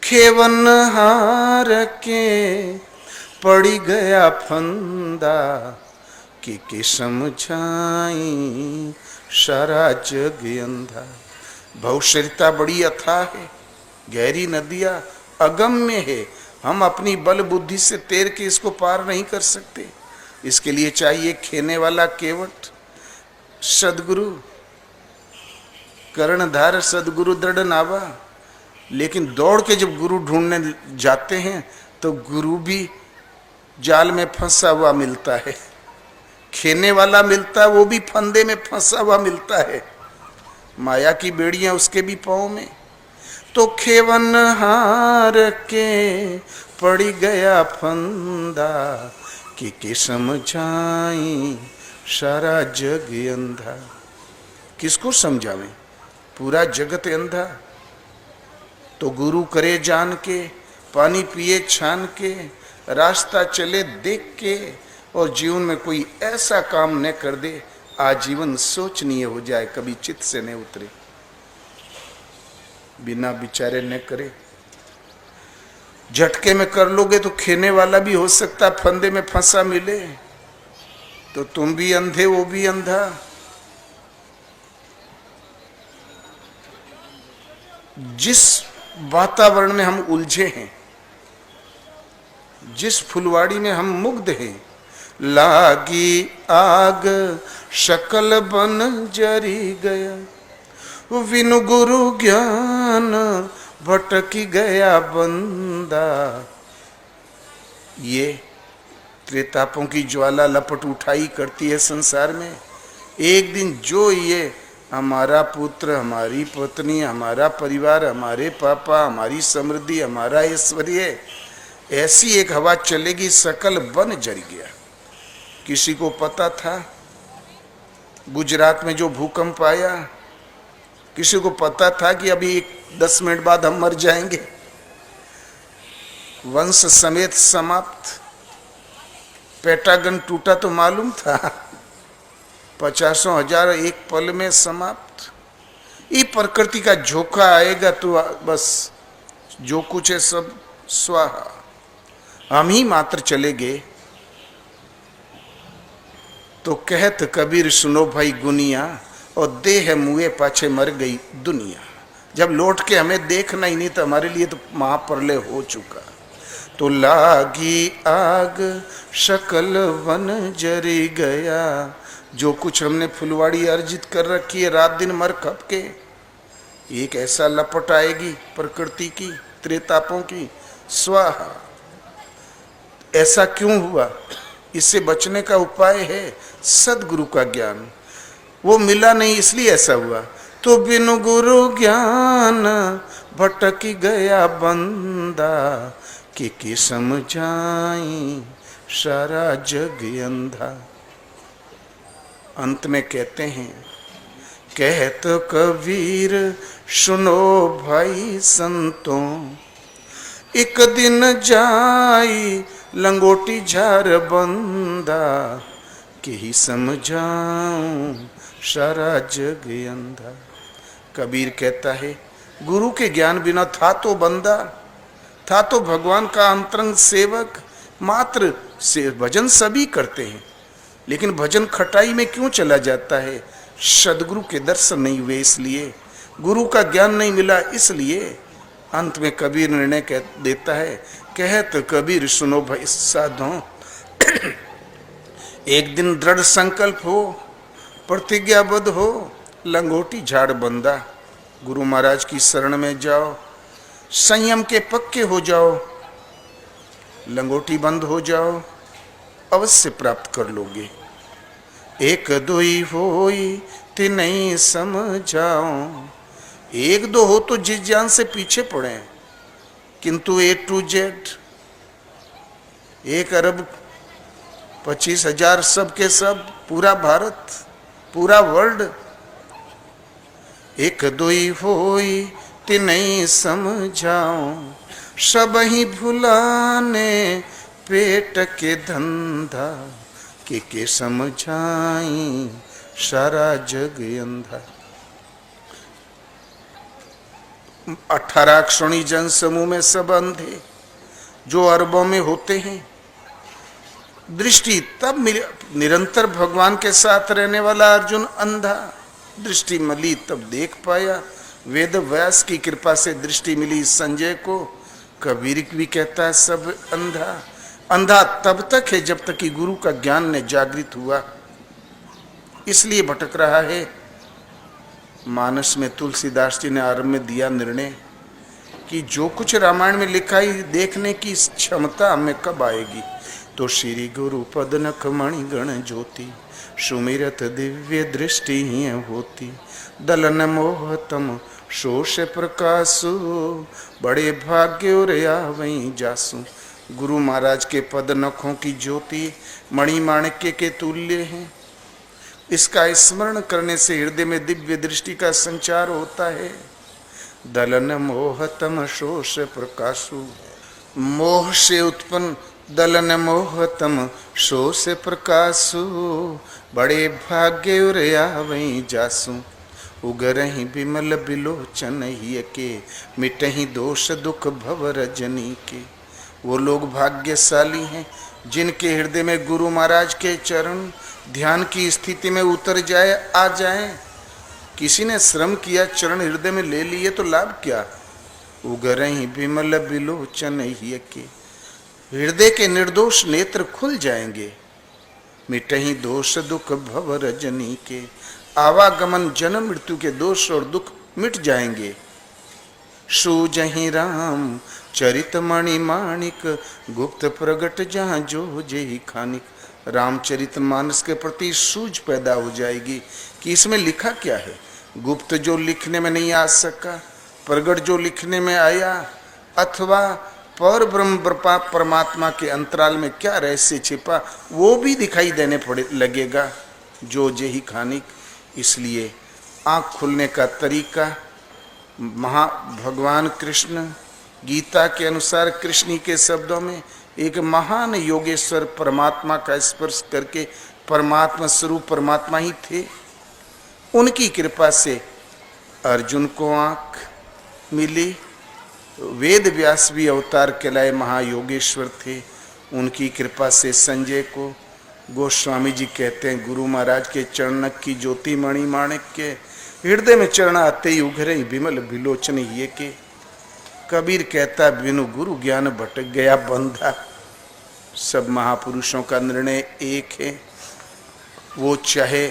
खेवन हार के पड़ी गया फंदा, के समझाई सारा जग अंधा। भवसरिता बड़ी अथाह है, गहरी नदियां अगम्य है। हम अपनी बल बुद्धि से तैर के इसको पार नहीं कर सकते। इसके लिए चाहिए खेने वाला केवट, सदगुरु, कर्णधार सदगुरु दृढ़ नावा। लेकिन दौड़ के जब गुरु ढूंढने जाते हैं तो गुरु भी जाल में फंसा हुआ मिलता है, खेने वाला मिलता है, वो भी फंदे में फंसा हुआ मिलता है। माया की बेड़ियां उसके भी पांव में। तो खेवन हार के पड़ी गया फंदा, के समझाई सारा जग अंधा। किसको समझावें? पूरा जगत अंधा। तो गुरु करे जान के, पानी पिए छान के, रास्ता चले देख के, और जीवन में कोई ऐसा काम न कर दे आजीवन सोचनीय हो जाए, कभी चित्त से न उतरे। बिना विचारे न करे। झटके में कर लोगे तो खेने वाला भी हो सकता फंदे में फंसा मिले, तो तुम भी अंधे, वो भी अंधा। जिस वातावरण में हम उलझे हैं, जिस फुलवाड़ी में हम मुग्ध हैं, लागी आग शकल बन जरी गया, विनु गुरु ज्ञान भटकी गया बंदा। ये त्रेतापों की ज्वाला लपट उठाई करती है संसार में। एक दिन जो ये हमारा पुत्र, हमारी पत्नी, हमारा परिवार, हमारे पापा, हमारी समृद्धि, हमारा ऐश्वर्य, ऐसी एक हवा चलेगी, सकल बन जर गया। किसी को पता था गुजरात में जो भूकंप आया? किसी को पता था कि अभी 10 मिनट बाद हम मर जाएंगे? वंश समेत समाप्त। पेंटागन टूटा तो मालूम था, 50,000 एक पल में समाप्त। ये प्रकृति का झोंका आएगा तो बस जो कुछ है सब स्वाहा। हम ही मात्र चले गए। तो कहत कबीर सुनो भाई गुनिया, और देह मुए पाछे मर गई दुनिया। जब लौट के हमें देखना ही नहीं तो हमारे लिए तो महाप्रलय हो चुका। तो लागी आग शकल वन जरी गया, जो कुछ हमने फुलवाड़ी अर्जित कर रखी है रात दिन मर खप के, एक ऐसा लपट आएगी प्रकृति की त्रेतापों की, स्वाहा। ऐसा क्यों हुआ? इससे बचने का उपाय है सदगुरु का ज्ञान। वो मिला नहीं इसलिए ऐसा हुआ। तो बिनु गुरु ज्ञान भटक गया बंदा, कि समझाई सारा जग अंधा। अंत में कहते हैं, कहत कबीर सुनो भाई संतों, एक दिन जाई लंगोटी झार बंदा, कि ही समझाऊं सारा जग अंधा। कबीर कहता है, गुरु के ज्ञान बिना था तो बंदा, था तो भगवान का अंतरंग सेवक मात्र से। भजन सभी करते हैं, लेकिन भजन खटाई में क्यों चला जाता है? सदगुरु के दर्शन नहीं हुए इसलिए, गुरु का ज्ञान नहीं मिला इसलिए। अंत में कबीर निर्णय कह देता है, कहत कबीर सुनो भाई साधों, एक दिन दृढ़ संकल्प हो, प्रतिज्ञाबद्ध हो, लंगोटी झाड़ बंदा, गुरु महाराज की शरण में जाओ, संयम के पक्के हो जाओ, लंगोटी बंद हो जाओ, अवश्य प्राप्त कर लोगे। एक दोई होई तिनई समझाओ, एक दो हो तो जिस जान से पीछे पड़े, किंतु A to Z 1 अरब 25,000 सब के सब, पूरा भारत, पूरा वर्ल्ड। एक दोई होई तिनई समझाओ, सब ही भुलाने पेट के धंधा, के समझाई सारा जग अंधा। 18 अक्षणी जन समूह में सब अंधे, जो अरबों में होते हैं। दृष्टि तब निरंतर भगवान के साथ रहने वाला अर्जुन अंधा, दृष्टि मिली तब देख पाया। वेद व्यास की कृपा से दृष्टि मिली संजय को। कबीर भी कहता है सब अंधा। अंधा तब तक है जब तक कि गुरु का ज्ञान ने जागृत हुआ, इसलिए भटक रहा है। मानस में तुलसीदास जी ने आरंभ में दिया निर्णय कि जो कुछ रामायण में लिखा है देखने की क्षमता हमें कब आएगी। तो श्री गुरु पद नख मणि गण ज्योति, सुमिरत दिव्य दृष्टि ही होती। दलन मोहतम शोष प्रकाशु, बड़े भाग्य और आवई जासु। गुरु महाराज के पद नखों की ज्योति मणि माणिक्य के तुल्य है। इसका स्मरण करने से हृदय में दिव्य दृष्टि का संचार होता है। दलन मोहतम शोष प्रकाशु, मोह से उत्पन्न दलन मोहतम शोष प्रकाशु, बड़े भाग्य और आवई जासु। उगरहि बिमल बिलोचन ही के, मिटहि दोष दुख भव रजनी के। वो लोग भाग्यशाली हैं जिनके हृदय में गुरु महाराज के चरण ध्यान की स्थिति में उतर जाए, आ जाए। किसी ने श्रम किया, चरण हृदय में ले लिए तो लाभ क्या? उगरहि बिमल बिलोचन ही के, हृदय के निर्दोष नेत्र खुल जाएंगे। मिटहि दोष दुख भव रजनी के, आवागमन जन्म मृत्यु के दोष और दुख मिट जाएंगे। सूजहि राम चरित मणि माणिक, गुप्त प्रगट जहाँ जो जेहि खानिक। रामचरित मानस के प्रति सूझ पैदा हो जाएगी कि इसमें लिखा क्या है। गुप्त जो लिखने में नहीं आ सका, प्रगट जो लिखने में आया, अथवा पर ब्रह्म परमात्मा के अंतराल में क्या रहस्य छिपा, वो भी दिखाई देने पड़े लगेगा। जो जेहि खानिक। इसलिए आँख खुलने का तरीका भगवान कृष्ण गीता के अनुसार कृष्ण के शब्दों में एक महान योगेश्वर परमात्मा का स्पर्श करके परमात्मा स्वरूप परमात्मा ही थे। उनकी कृपा से अर्जुन को आँख मिली। वेद व्यास भी अवतार कहलाए महायोगेश्वर थे। उनकी कृपा से संजय को गोस्वामी जी कहते हैं, गुरु महाराज के चरणक की ज्योति मणि माणिक के हृदय में चरण आते ही उघरे विमल विलोचन ये के। कबीर कहता, बिनु गुरु ज्ञान भटक गया बंधा। सब महापुरुषों का निर्णय एक है, वो चाहे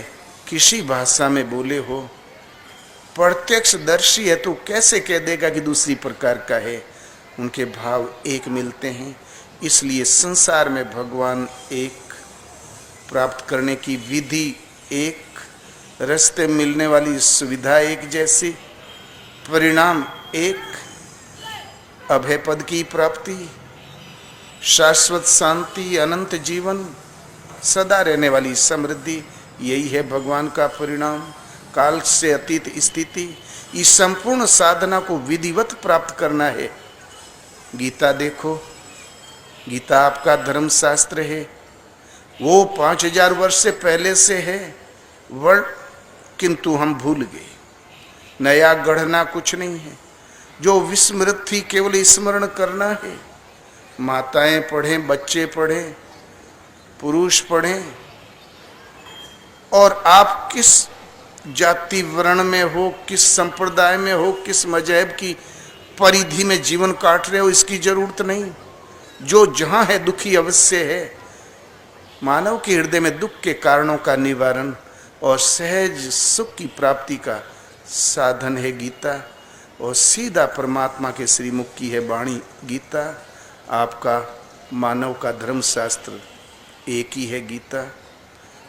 किसी भाषा में बोले हो, प्रत्यक्षदर्शी है तो कैसे कह देगा कि दूसरी प्रकार का है। उनके भाव एक मिलते हैं। इसलिए संसार में भगवान एक, प्राप्त करने की विधि एक, रास्ते मिलने वाली सुविधा एक जैसी, परिणाम एक, अभय पद की प्राप्ति, शाश्वत शांति, अनंत जीवन, सदा रहने वाली समृद्धि, यही है भगवान का परिणाम। काल से अतीत स्थिति, इस संपूर्ण साधना को विधिवत प्राप्त करना है। गीता देखो, गीता आपका धर्म शास्त्र है, वो 5000 वर्ष से पहले से है वर्ड, किंतु हम भूल गए। नया गढ़ना कुछ नहीं है, जो विस्मृत थी केवल स्मरण करना है। माताएं पढ़ें, बच्चे पढ़ें, पुरुष पढ़ें, और आप किस जाति वर्ण में हो, किस संप्रदाय में हो, किस मजहब की परिधि में जीवन काट रहे हो, इसकी जरूरत नहीं। जो जहां है दुखी अवश्य है। मानव के हृदय में दुख के कारणों का निवारण और सहज सुख की प्राप्ति का साधन है गीता, और सीधा परमात्मा के श्रीमुख की है वाणी गीता। आपका मानव का धर्म शास्त्र एक ही है गीता।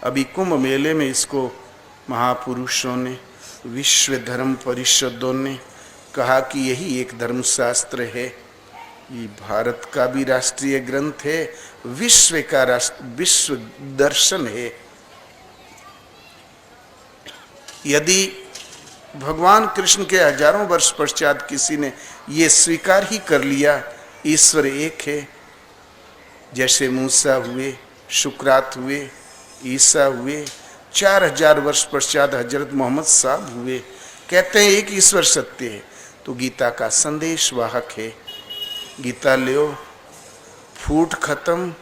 अभी कुंभ मेले में इसको महापुरुषों ने, विश्व धर्म परिषदों ने कहा कि यही एक धर्म शास्त्र है। ये भारत का भी राष्ट्रीय ग्रंथ है, विश्व का विश्व दर्शन है। यदि भगवान कृष्ण के हजारों वर्ष पश्चात किसी ने ये स्वीकार ही कर लिया ईश्वर एक है, जैसे मूसा हुए, शुक्रात हुए, ईसा हुए, 4000 वर्ष पश्चात हजरत मोहम्मद साहब हुए, कहते हैं एक ईश्वर सत्य है, तो गीता का संदेश वाहक है। गीता लो, फूट खत्म,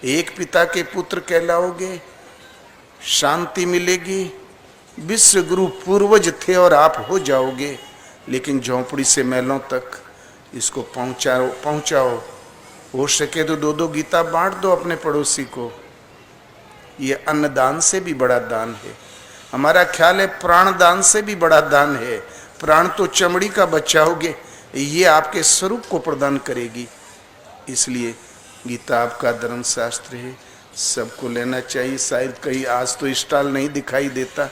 एक पिता के पुत्र कहलाओगे, शांति मिलेगी, विश्व गुरु पूर्वज थे और आप हो जाओगे। लेकिन झोंपड़ी से महलों तक इसको पहुंचाओ। हो सके तो 2-2 गीता बांट दो अपने पड़ोसी को। ये अन्नदान से भी बड़ा दान है। हमारा ख्याल है प्राण दान से भी बड़ा दान है। प्राण तो चमड़ी का बचाओगे, ये आपके स्वरूप को प्रदान करेगी। इसलिए गीता आपका धर्म शास्त्र है, सबको लेना चाहिए। शायद कहीं आज तो स्टॉल नहीं दिखाई देता,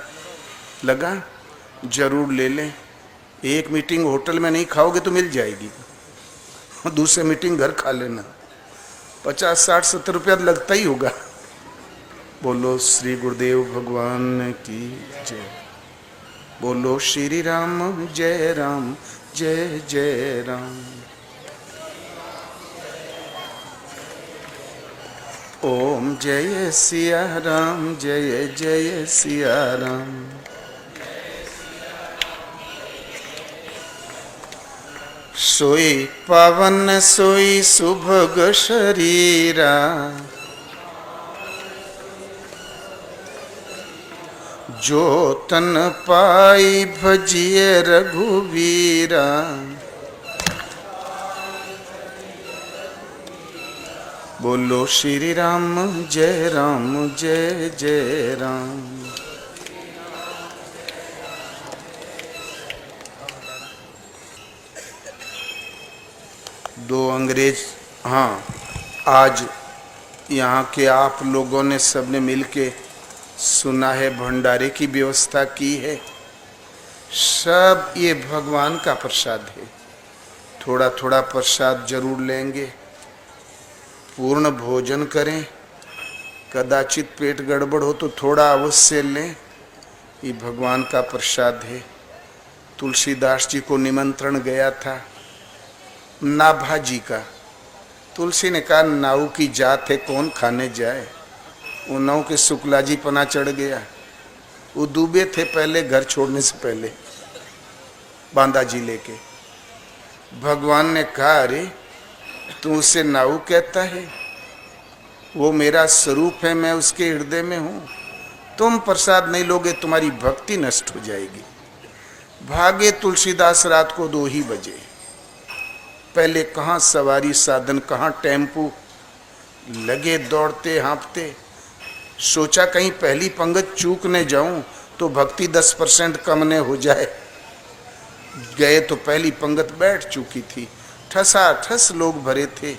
लगा जरूर ले लें। एक मीटिंग होटल में नहीं खाओगे तो मिल जाएगी, दूसरी मीटिंग घर खा लेना, 50, 60, 70 रुपया लगता ही होगा। बोलो श्री गुरुदेव भगवान की जय। बोलो श्री राम जय राम जय जय राम। ओम जय सिया राम जय जय सिया राम। सोई पावन सोई सुभग शरीरा, जो तन पाई भजिए रघुवीरा। बोलो श्री राम जय जय राम। दो अंग्रेज, हाँ, आज यहाँ के आप लोगों ने सबने मिलके सुना है भंडारे की व्यवस्था की है। सब ये भगवान का प्रसाद है। थोड़ा थोड़ा प्रसाद जरूर लेंगे, पूर्ण भोजन करें। कदाचित पेट गड़बड़ हो तो थोड़ा अवश्य लें, ये भगवान का प्रसाद है। तुलसीदास जी को निमंत्रण गया था नाभा जी का। तुलसी ने कहा नाऊ की जात है, कौन खाने जाए। वो नाऊ के शुक्ला जी पना चढ़ गया। वो डूबे थे पहले, घर छोड़ने से पहले, बांदा जी लेके। भगवान ने कहा अरे तू उसे नाऊ कहता है, वो मेरा स्वरूप है, मैं उसके हृदय में हूं। तुम प्रसाद नहीं लोगे, तुम्हारी भक्ति नष्ट हो जाएगी। भागे तुलसीदास रात को 2 ही बजे। पहले कहाँ सवारी साधन, कहाँ टेम्पू, लगे दौड़ते हाँफते। सोचा कहीं पहली पंगत चूक न जाऊं तो भक्ति 10% कम न हो जाए। गए तो पहली पंगत बैठ चुकी थी, ठसाठस लोग भरे थे।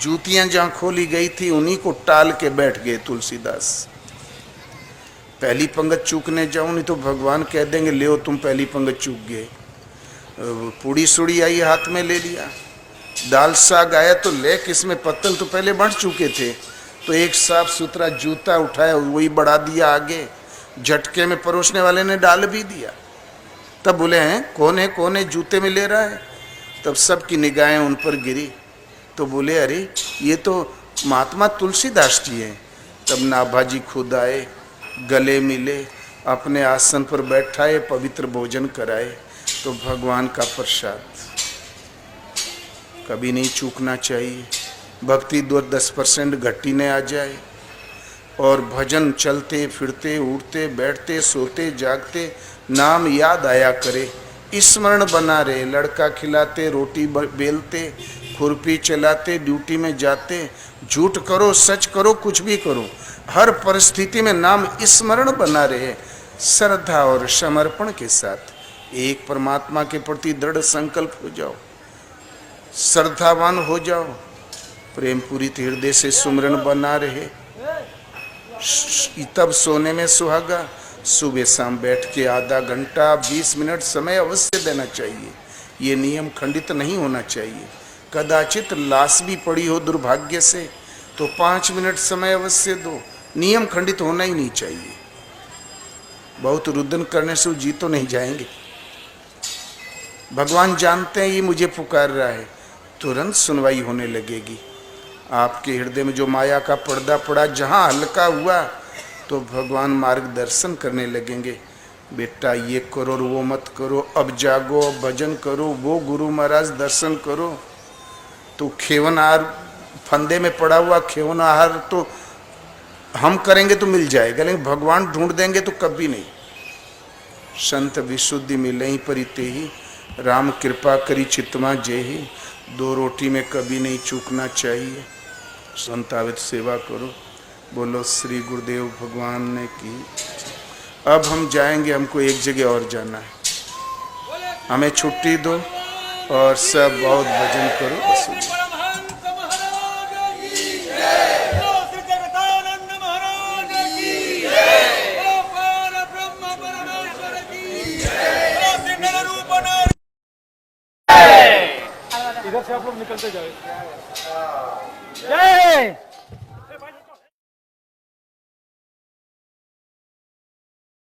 जूतियां जहां खोली गई थी उन्हीं को टाल के बैठ गए तुलसीदास। पहली पंगत चूकने जाऊं नहीं तो भगवान कह देंगे ले तुम पहली पंगत चूक गए। पूड़ी सुड़ी आई हाथ में ले लिया, दाल साग आया तो ले, किसमें पत्तल तो पहले बढ़ चुके थे। तो एक साफ सुथरा जूता उठाया, वही बढ़ा दिया आगे, झटके में परोसने वाले ने डाल भी दिया। तब बोले हैं कौन है जूते में ले रहा है। तब सबकी निगाहें उन पर गिरी तो बोले अरे ये तो महात्मा तुलसीदास जी हैं। तब नाभाजी खुद आए, गले मिले, अपने आसन पर बैठाए, पवित्र भोजन कराए। तो भगवान का प्रसाद कभी नहीं चूकना चाहिए। भक्ति 10% घटी न आ जाए और भजन चलते फिरते उठते बैठते सोते जागते नाम याद आया करे, स्मरण बना रहे। लड़का खिलाते, रोटी बेलते, खुरपी चलाते, ड्यूटी में जाते, झूठ करो सच करो कुछ भी करो, हर परिस्थिति में नाम स्मरण बना रहे। श्रद्धा और समर्पण के साथ एक परमात्मा के प्रति दृढ़ संकल्प हो जाओ, श्रद्धावान हो जाओ, प्रेम पूरी हृदय से सुमरन बना रहे। तब सोने में सुहागा। सुबह शाम बैठ के आधा घंटा 20 मिनट समय अवश्य देना चाहिए। ये नियम खंडित नहीं होना चाहिए। कदाचित लाश भी पड़ी हो दुर्भाग्य से तो 5 मिनट समय अवश्य दो। नियम खंडित होना ही नहीं चाहिए। बहुत रुदन करने से वो जी तो नहीं जाएंगे। भगवान जानते हैं ये मुझे पुकार रहा है, तुरंत सुनवाई होने लगेगी। आपके हृदय में जो माया का पर्दा पड़ा, जहाँ हल्का हुआ तो भगवान मार्गदर्शन करने लगेंगे। बेटा ये करो और वो मत करो, अब जागो, अब भजन करो, वो गुरु महाराज दर्शन करो। तो खेवन आहार फंदे में पड़ा हुआ खेवन आहार तो हम करेंगे तो मिल जाएगा, लेकिन भगवान ढूंढ देंगे तो कभी नहीं। संत विशुद्धि मिले ही परिते ही, राम कृपा करी चित्तमा जय ही। 2 रोटी में कभी नहीं चूकना चाहिए। संतावित सेवा करो। बोलो श्री गुरुदेव भगवान ने की। अब हम जाएंगे, हमको एक जगह और जाना है। हमें छुट्टी दो और सब बहुत भजन करो। बस इधर से आप लोग निकलते जाए। जय